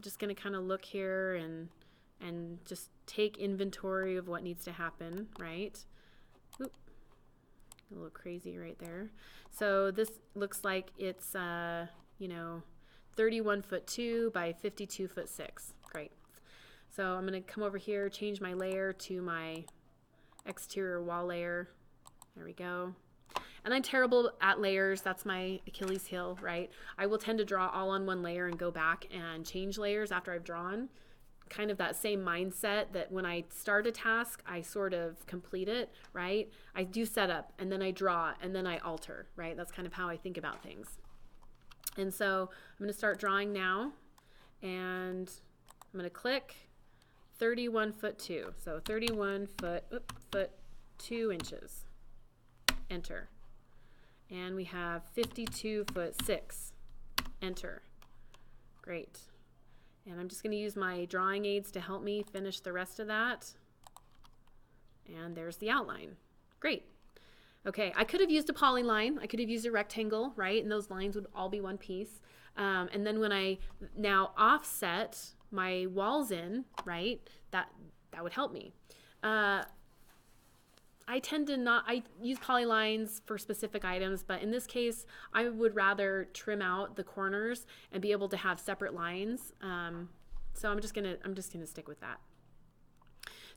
A: just going to kind of look here and just take inventory of what needs to happen, right? Oop, a little crazy right there. So this looks like it's, you know, 31'2" by 52'6". Great. So I'm going to come over here, change my layer to my exterior wall layer. There we go. And I'm terrible at layers. That's my Achilles heel, right? I will tend to draw all on one layer and go back and change layers after I've drawn. Kind of that same mindset that when I start a task, I sort of complete it, right? I do setup and then I draw and then I alter, right? That's kind of how I think about things. And so I'm going to start drawing now, and I'm going to click 31 foot 2. So 31 foot 2 inches. Enter. And we have 52 foot 6. Enter. Great. And I'm just going to use my drawing aids to help me finish the rest of that. And there's the outline. Great. Okay, I could have used a polyline. I could have used a rectangle, right? And those lines would all be one piece. And then when I now offset my walls in, right, that would help me. I tend to not, I use polylines for specific items, but in this case, I would rather trim out the corners and be able to have separate lines. So I'm just gonna stick with that.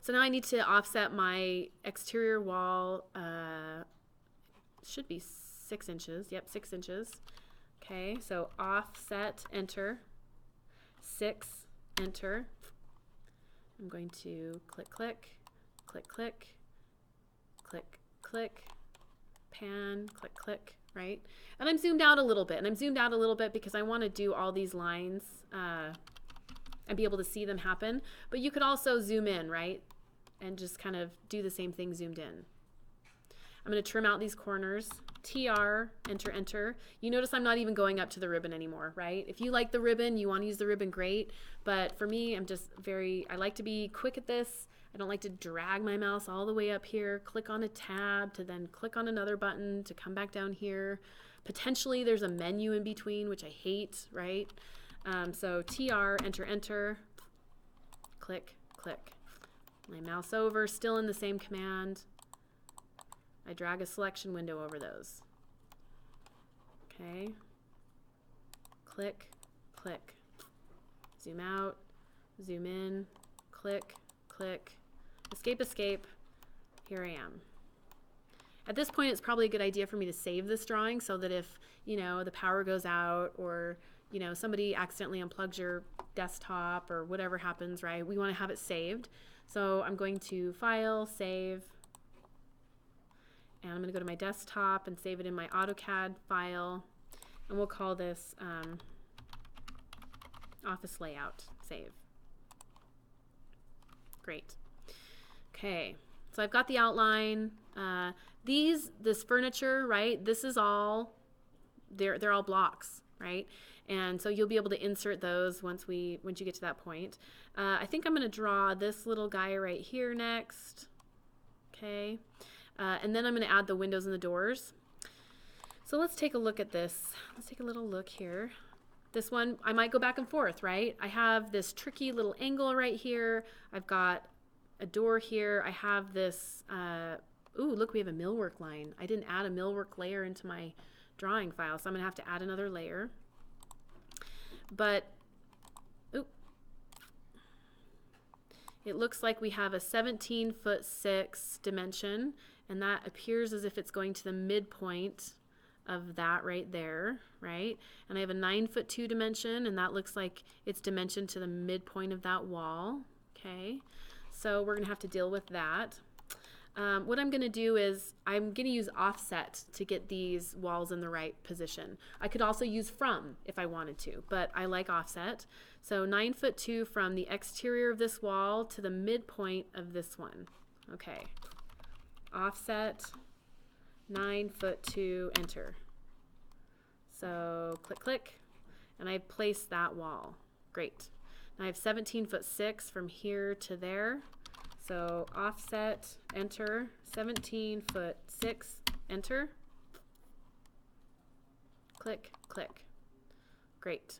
A: So now I need to offset my exterior wall, should be 6 inches. Yep, 6 inches. Okay, so offset, enter, 6, enter. I'm going to click, click, click, click, click, click, pan, click, click, right? And I'm zoomed out a little bit, because I want to do all these lines and be able to see them happen. But you could also zoom in, right? And just kind of do the same thing zoomed in. I'm going to trim out these corners. TR, enter, enter. You notice I'm not even going up to the ribbon anymore, right? If you like the ribbon, you want to use the ribbon, great. But for me, I like to be quick at this. I don't like to drag my mouse all the way up here, click on a tab to then click on another button to come back down here. Potentially there's a menu in between, which I hate, right? So TR, enter, enter, click, click. My mouse over, still in the same command. I drag a selection window over those. Okay. Click, click. Zoom out, zoom in, click, click. Escape, escape. Here I am. At this point, it's probably a good idea for me to save this drawing so that if, the power goes out or, somebody accidentally unplugs your desktop or whatever happens, right? We want to have it saved. So I'm going to File, Save, and I'm going to go to my desktop and save it in my AutoCAD file, and we'll call this Office Layout, Save. Great. Okay, so I've got the outline. This furniture, right, this is all, they're all blocks, right? And so you'll be able to insert those once you get to that point. I think I'm going to draw this little guy right here next. Okay. And then I'm going to add the windows and the doors. So let's take a look at this. Let's take a little look here. This one, I might go back and forth, right? I have this tricky little angle right here. I've got a door here. I have this, ooh, look, we have a millwork line. I didn't add a millwork layer into my drawing file, so I'm going to have to add another layer. But, ooh, it looks like we have a 17 foot 6 dimension, and that appears as if it's going to the midpoint of that right there, right? And I have a 9 foot 2 dimension, and that looks like it's dimensioned to the midpoint of that wall. Okay, so we're gonna have to deal with that. What I'm gonna do is I'm gonna use offset to get these walls in the right position. I could also use from if I wanted to, but I like offset. So 9 foot 2 from the exterior of this wall to the midpoint of this one. Okay, offset 9 foot 2, enter. So click, click, and I place that wall. Great. Now I have 17 foot 6 from here to there. So offset, enter, 17 foot 6, enter. Click, click. Great.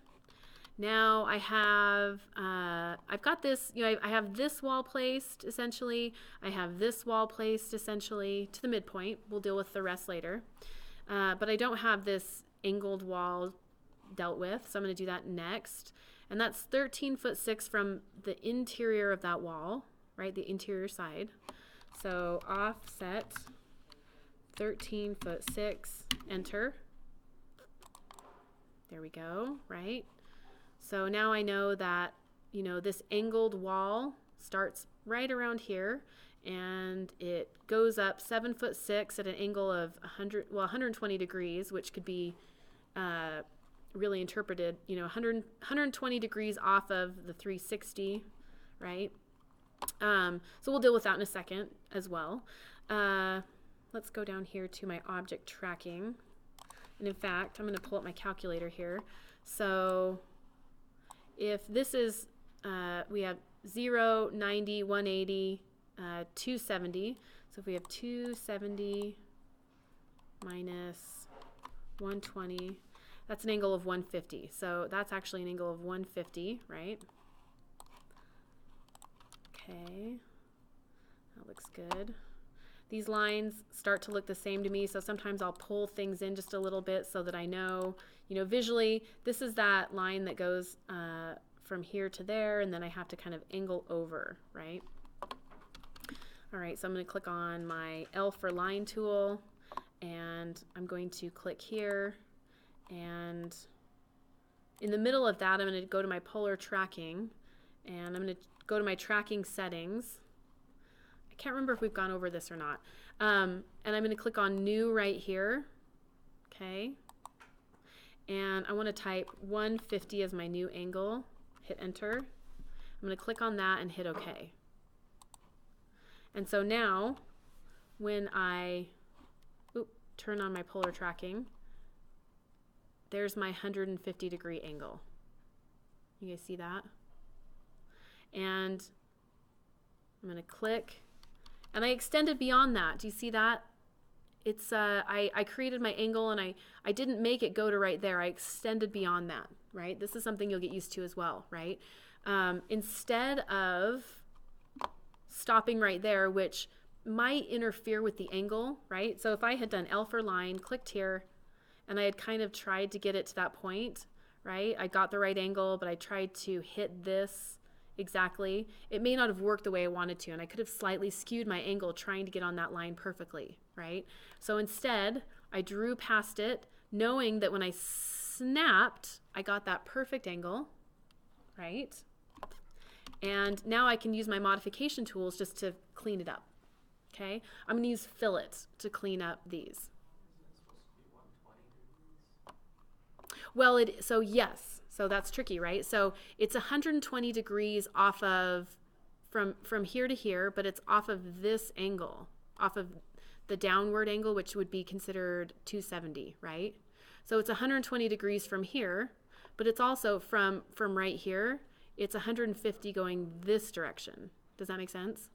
A: Now I have, I've got this, I have this wall placed essentially. I have this wall placed essentially to the midpoint. We'll deal with the rest later. But I don't have this angled wall dealt with, so I'm going to do that next. And that's 13 foot 6 from the interior of that wall, right? The interior side. So offset 13'6", enter. There we go, right? So now I know that, you know, this angled wall starts right around here, and it goes up 7'6" at an angle of 120 degrees, which could be really interpreted, you know, 120 degrees off of the 360, right? So we'll deal with that in a second as well. Let's go down here to my object tracking. And in fact, I'm going to pull up my calculator here. So if this is, we have 0, 90, 180, 270. So if we have 270 minus 120, that's an angle of 150. So that's actually an angle of 150, right? Okay, that looks good. These lines start to look the same to me, so sometimes I'll pull things in just a little bit so that I know, you know, visually, this is that line that goes from here to there, and then I have to kind of angle over, right? All right, so I'm going to click on my L for line tool, and I'm going to click here, and in the middle of that, I'm going to go to my polar tracking, and I'm going to go to my tracking settings. I can't remember if we've gone over this or not. And I'm going to click on new right here. Okay. And I want to type 150 as my new angle. Hit enter. I'm going to click on that and hit OK. And so now when I turn on my polar tracking, there's my 150 degree angle. You guys see that? And I'm going to click, and I extended beyond that. Do you see that? It's I created my angle, and I didn't make it go to right there. I extended beyond that, right? This is something you'll get used to as well, right? Instead of stopping right there, which might interfere with the angle, right? So if I had done L for line, clicked here, and I had kind of tried to get it to that point, right? I got the right angle, but I tried to hit this exactly. It may not have worked the way I wanted to, and I could have slightly skewed my angle trying to get on that line perfectly, right? So instead, I drew past it, knowing that when I snapped, I got that perfect angle, right? And now I can use my modification tools just to clean it up, okay? I'm going to use fillet to clean up these. Well, so yes, so that's tricky, right? So it's 120 degrees off of, from here to here, but it's off of this angle, off of the downward angle, which would be considered 270, right? So it's 120 degrees from here, but it's also from right here, it's 150 going this direction. Does that make sense?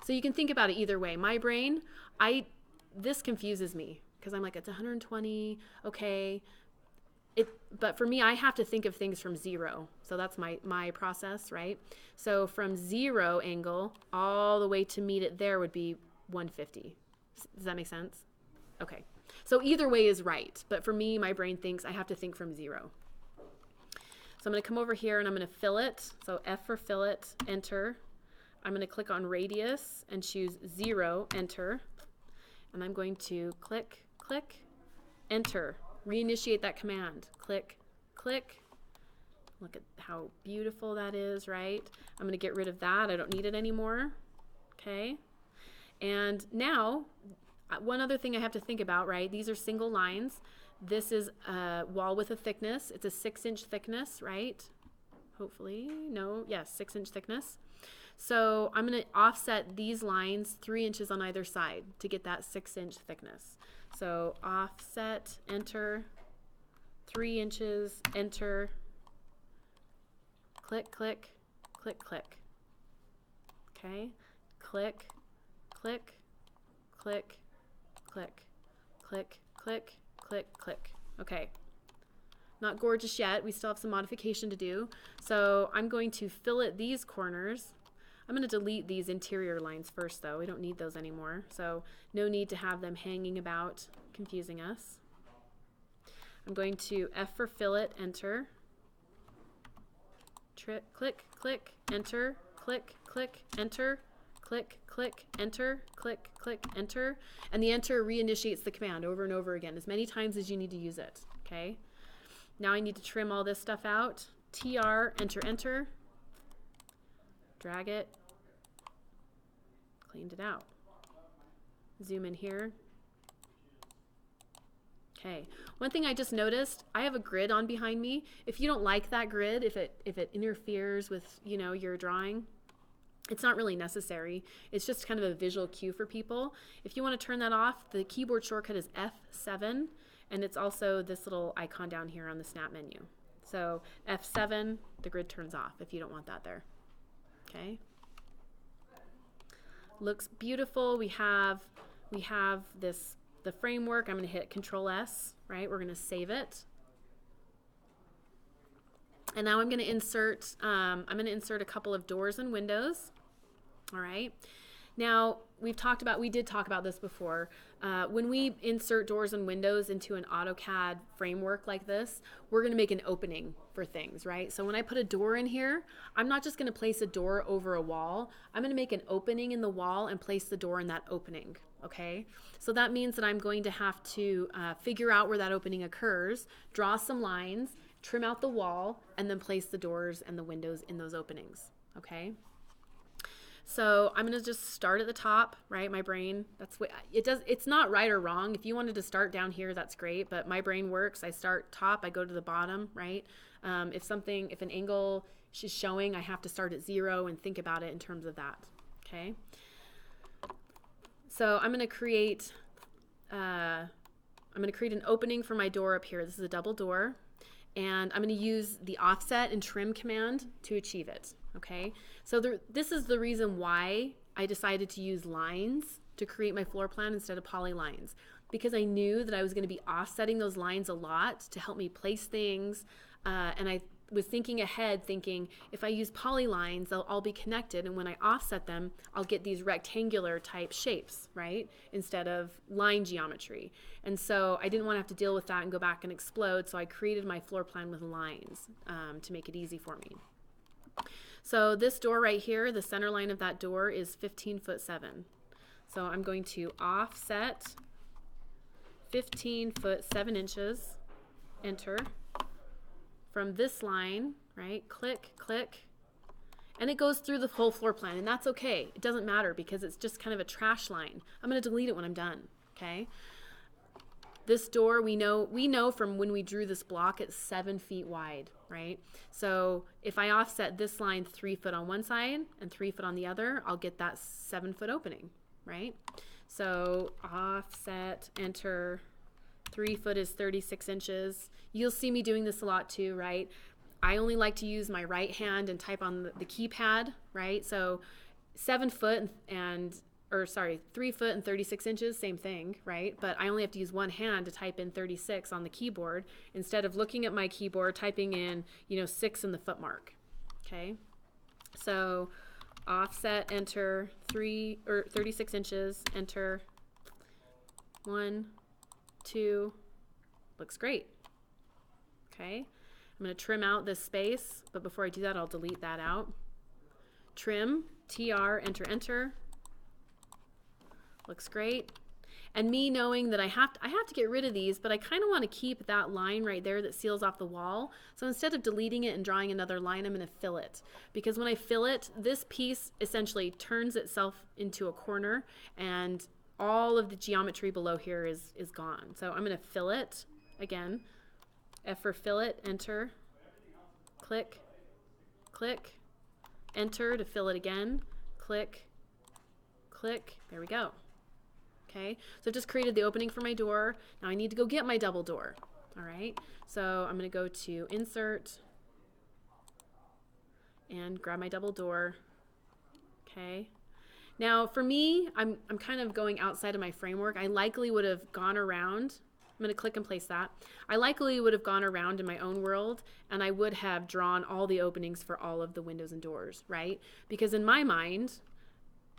A: So you can think about it either way. My brain, this confuses me because I'm like, it's 120, okay. But for me, I have to think of things from zero. So that's my process, right? So from zero angle all the way to meet it there would be 150. Does that make sense? Okay. So either way is right. But for me, my brain thinks I have to think from zero. So I'm going to come over here and I'm going to fillet. So F for fillet, enter. I'm going to click on radius and choose 0, enter. And I'm going to click, click, enter. Reinitiate that command. Click, click. Look at how beautiful that is, right? I'm going to get rid of that. I don't need it anymore. Okay. And now, one other thing I have to think about, right? These are single lines. This is a wall with a thickness. It's a 6-inch thickness, right? Hopefully. No. Yes, 6-inch thickness. So I'm going to offset these lines 3 inches on either side to get that 6-inch thickness. So offset, enter, 3 inches, enter, click, click, click, click. Okay, click, click, click, click, click, click, click, click. Okay, not gorgeous yet. We still have some modification to do. So I'm going to fillet these corners. I'm going to delete these interior lines first, though. We don't need those anymore. So no need to have them hanging about, confusing us. I'm going to F for fillet, enter. Click, click, enter, click, click, enter, click, click, enter, click, click, enter. And the enter reinitiates the command over and over again, as many times as you need to use it, okay? Now I need to trim all this stuff out. TR, enter, enter. Drag it. Cleaned it out. Zoom in here. Okay, one thing I just noticed, I have a grid on behind me. If you don't like that grid, if it interferes with, you know, your drawing, it's not really necessary. It's just kind of a visual cue for people. If you want to turn that off, the keyboard shortcut is F7, and it's also this little icon down here on the snap menu. So F7, the grid turns off if you don't want that there. Okay. Looks beautiful. We have this, the framework. I'm going to hit Control S, right? We're going to save it. And now I'm going to insert a couple of doors and windows. All right. Now we did talk about this before. When we insert doors and windows into an AutoCAD framework like this, we're going to make an opening for things, right? So when I put a door in here, I'm not just going to place a door over a wall. I'm going to make an opening in the wall and place the door in that opening, okay? So that means that I'm going to have to figure out where that opening occurs, draw some lines, trim out the wall, and then place the doors and the windows in those openings, okay? So I'm going to just start at the top, right? My brain, that's what it does. It's not right or wrong. If you wanted to start down here, that's great. But my brain works. I start top, I go to the bottom, right? If an angle is showing, I have to start at 0 and think about it in terms of that, okay? So I'm going to create an opening for my door up here. This is a double door. And I'm going to use the offset and trim command to achieve it, okay? So this is the reason why I decided to use lines to create my floor plan instead of polylines, because I knew that I was going to be offsetting those lines a lot to help me place things, and I was thinking ahead, thinking if I use polylines, they'll all be connected, and when I offset them, I'll get these rectangular type shapes, right, instead of line geometry. And so I didn't want to have to deal with that and go back and explode, so I created my floor plan with lines to make it easy for me. So this door right here, the center line of that door is 15'7". So I'm going to offset 15'7", enter. From this line, right, click, click, and it goes through the whole floor plan, and that's okay. It doesn't matter because it's just kind of a trash line. I'm going to delete it when I'm done, okay? This door, we know from when we drew this block, it's 7 feet wide, right? So if I offset this line 3 foot on one side and 3 foot on the other, I'll get that 7 foot opening, right? So offset, enter. 3 foot is 36 inches. You'll see me doing this a lot too, right? I only like to use my right hand and type on the keypad, right? So 3 foot and 36 inches, same thing, right? But I only have to use one hand to type in 36 on the keyboard instead of looking at my keyboard, typing in, 6 in the foot mark, okay? So offset, enter, 36 inches, enter, 1, 2, looks great. Okay, I'm going to trim out this space, but before I do that, I'll delete that out. Trim, TR, enter, enter. Looks great. And me knowing that I have to get rid of these, but I kind of want to keep that line right there that seals off the wall. So instead of deleting it and drawing another line, I'm going to fill it. Because when I fill it, this piece essentially turns itself into a corner, and all of the geometry below here is gone. So I'm going to fill it again. F for fill it, enter, click, click, enter to fill it again, click, click, there we go. Okay, so I've just created the opening for my door. Now I need to go get my double door. All right, so I'm going to go to insert and grab my double door. Okay. Now for me, I'm kind of going outside of my framework. I likely would have gone around. I'm going to click and place that. I likely would have gone around in my own world, and I would have drawn all the openings for all of the windows and doors, right? Because in my mind,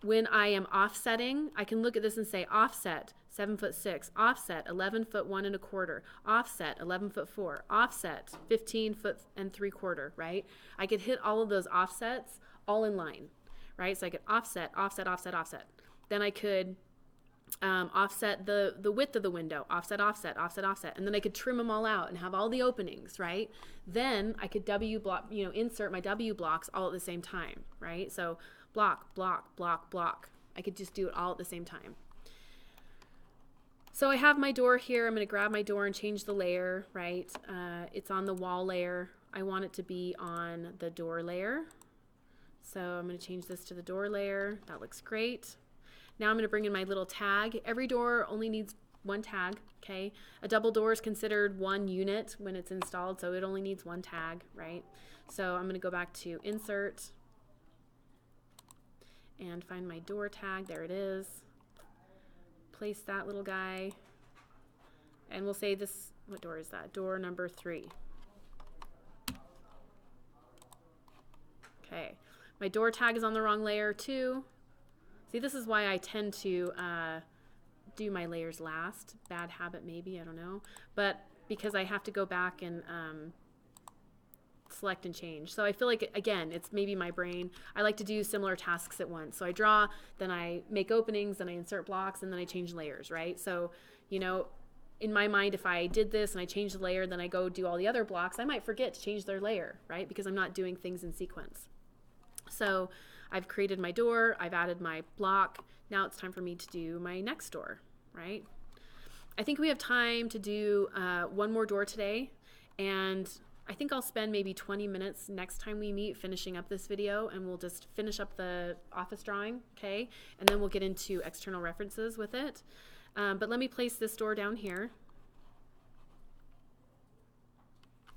A: when I am offsetting, I can look at this and say offset 7'6", offset 11 foot 1 1/4, offset 11 foot 4, offset 15 foot and 3/4, right? I could hit all of those offsets all in line. right? So I could offset, offset, offset, offset. Then I could offset the width of the window, offset, offset, offset, offset, and then I could trim them all out and have all the openings, right? Then I could W block, you know, insert my W blocks all at the same time, right? So block, block, block, block. I could just do it all at the same time. So I have my door here. I'm going to grab my door and change the layer, right? It's on the wall layer. I want it to be on the door layer. So I'm going to change this to the door layer. That looks great. Now I'm going to bring in my little tag. Every door only needs one tag, okay? A double door is considered one unit when it's installed, so it only needs one tag, right? So I'm going to go back to Insert and find my door tag. There it is. Place that little guy. And we'll say this, what door is that? Door number 3. Okay. My door tag is on the wrong layer too. See, this is why I tend to do my layers last. Bad habit maybe, I don't know. But because I have to go back and select and change. So I feel like, again, it's maybe my brain. I like to do similar tasks at once. So I draw, then I make openings, then I insert blocks, and then I change layers, right? So, you know, in my mind, if I did this and I change the layer, then I go do all the other blocks, I might forget to change their layer, right? Because I'm not doing things in sequence. So I've created my door, I've added my block. Now it's time for me to do my next door, right? I think we have time to do one more door today, and I think I'll spend maybe 20 minutes next time we meet finishing up this video, and we'll just finish up the office drawing, okay? And then we'll get into external references with it. But let me place this door down here.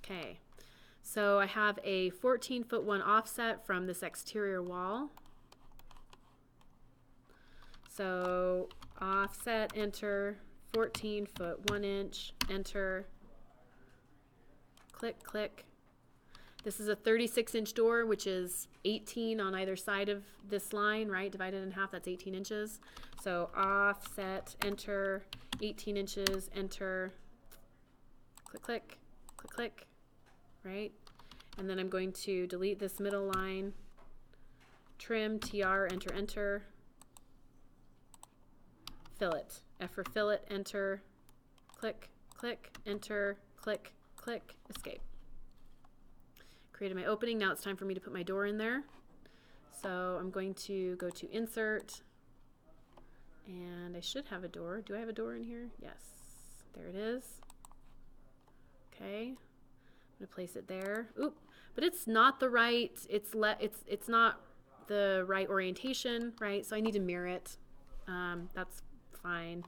A: Okay. So I have a 14'1" offset from this exterior wall. So offset, enter, 14 foot 1 inch, enter, click, click. This is a 36-inch door, which is 18 on either side of this line, right? Divided in half, that's 18 inches. So offset, enter, 18 inches, enter, click, click, click, click, right? And then I'm going to delete this middle line, trim, TR, enter, enter, fillet, F for fillet, enter, click, click, enter, click, click, escape. Created my opening. Now it's time for me to put my door in there. So I'm going to go to Insert, and I should have a door. Do I have a door in here? Yes. There it is. Okay. I'm gonna place it there. Oop, but it's not the right, it's not the right orientation, right? So I need to mirror it. That's fine.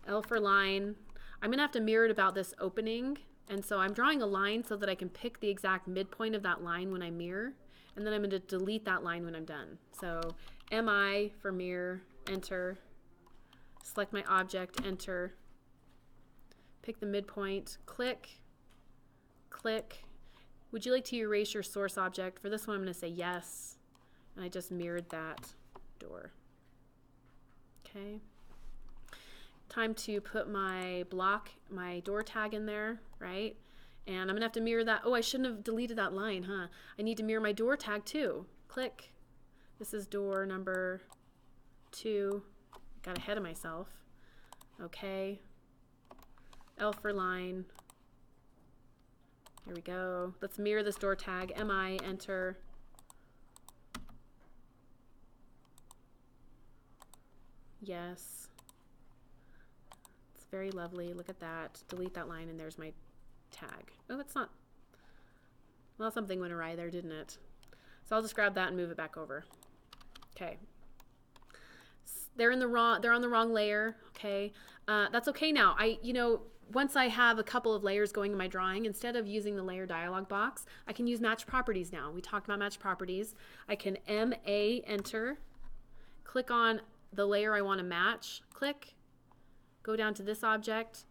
A: L for line. I'm gonna have to mirror it about this opening, and so I'm drawing a line so that I can pick the exact midpoint of that line when I mirror, and then I'm gonna delete that line when I'm done. So MI for mirror, enter, select my object, enter, pick the midpoint, click, click. Would you like to erase your source object? For this one, I'm going to say yes. And I just mirrored that door. Okay. Time to put my block, my door tag in there, right? And I'm going to have to mirror that. Oh, I shouldn't have deleted that line, huh? I need to mirror my door tag too. Click. This is door number 2. Got ahead of myself. Okay. L for line. Here we go. Let's mirror this door tag. MI, enter. Yes. It's very lovely. Look at that. Delete that line, and there's my tag. Oh, it's not. Well, something went awry there, didn't it? So I'll just grab that and move it back over. Okay. They're on the wrong layer. Okay. That's okay now. Once I have a couple of layers going in my drawing, instead of using the layer dialog box, I can use match properties now. We talked about match properties. I can MA, enter, click on the layer I want to match, click, go down to this object,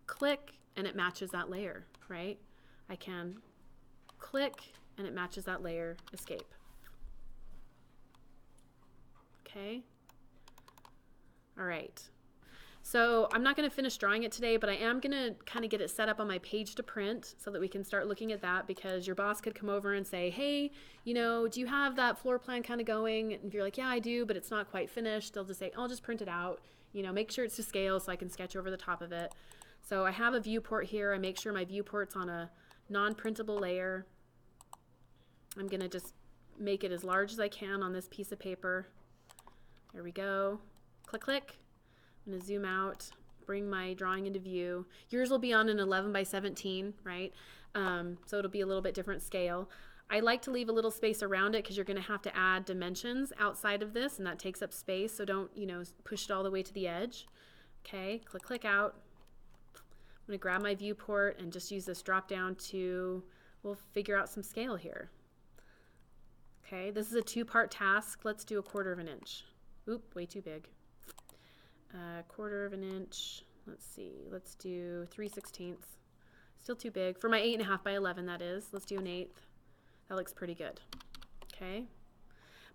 A: click, and it matches that layer, right? I can click, and it matches that layer, escape. Okay. All right. So I'm not going to finish drawing it today, but I am going to kind of get it set up on my page to print so that we can start looking at that, because your boss could come over and say, hey, you know, do you have that floor plan kind of going? And if you're like, yeah, I do, but it's not quite finished, they'll just say, I'll just print it out, you know, make sure it's to scale so I can sketch over the top of it. So I have a viewport here. I make sure my viewport's on a non-printable layer. I'm going to just make it as large as I can on this piece of paper. There we go. Click, click. I'm going to zoom out, bring my drawing into view. Yours will be on an 11 by 17, right? So it'll be a little bit different scale. I like to leave a little space around it because you're going to have to add dimensions outside of this, and that takes up space, so don't, you know, push it all the way to the edge. Okay, click, click out. I'm going to grab my viewport and just use this drop down to, we'll figure out some scale here. Okay, this is a 2-part task. Let's do 1/4 of an inch. Oop, way too big. 1/4 of an inch. Let's see. Let's do 3/16. Still too big. For my 8.5 by 11, that is. Let's do 1/8. That looks pretty good. Okay.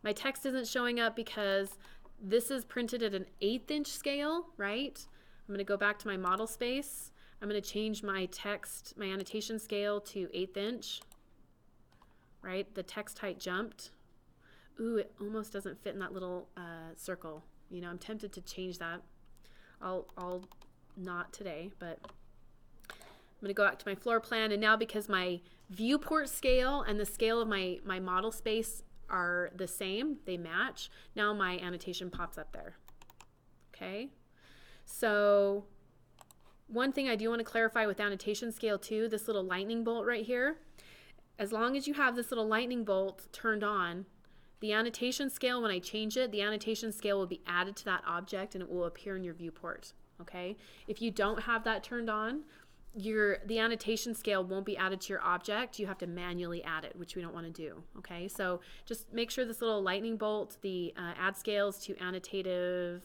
A: My text isn't showing up because this is printed at an 1/8 inch scale, right? I'm going to go back to my model space. I'm going to change my text, my annotation scale to 1/8 inch. Right? The text height jumped. Ooh, it almost doesn't fit in that little circle. You know, I'm tempted to change that. I'll not today, but I'm going to go back to my floor plan, and now because my viewport scale and the scale of my model space are the same, they match, now my annotation pops up there. Okay, so one thing I do want to clarify with annotation scale too, this little lightning bolt right here, as long as you have this little lightning bolt turned on, the annotation scale, when I change it, the annotation scale will be added to that object and it will appear in your viewport. Okay, if you don't have that turned on, the annotation scale won't be added to your object. You have to manually add it, which we don't want to do. Okay, so just make sure this little lightning bolt, the add scales to annotative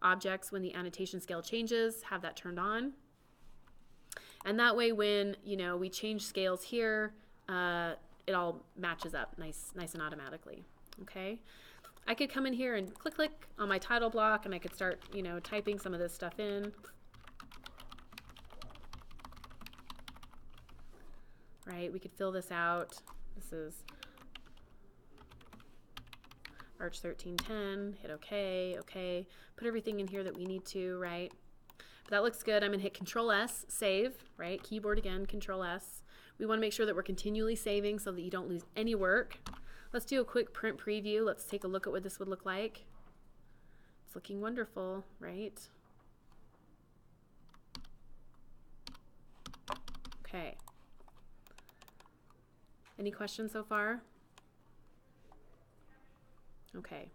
A: objects when the annotation scale changes, have that turned on. And that way when, you know, we change scales here, it all matches up nice and automatically. Okay, I could come in here and click, click on my title block, and I could start, you know, typing some of this stuff in. Right, we could fill this out. This is March 13/10, hit OK, OK. Put everything in here that we need to, right? But that looks good. I'm gonna hit Control S, save, right? Keyboard again, Control S. We wanna make sure that we're continually saving so that you don't lose any work. Let's do a quick print preview. Let's take a look at what this would look like. It's looking wonderful, right? Okay. Any questions so far? Okay.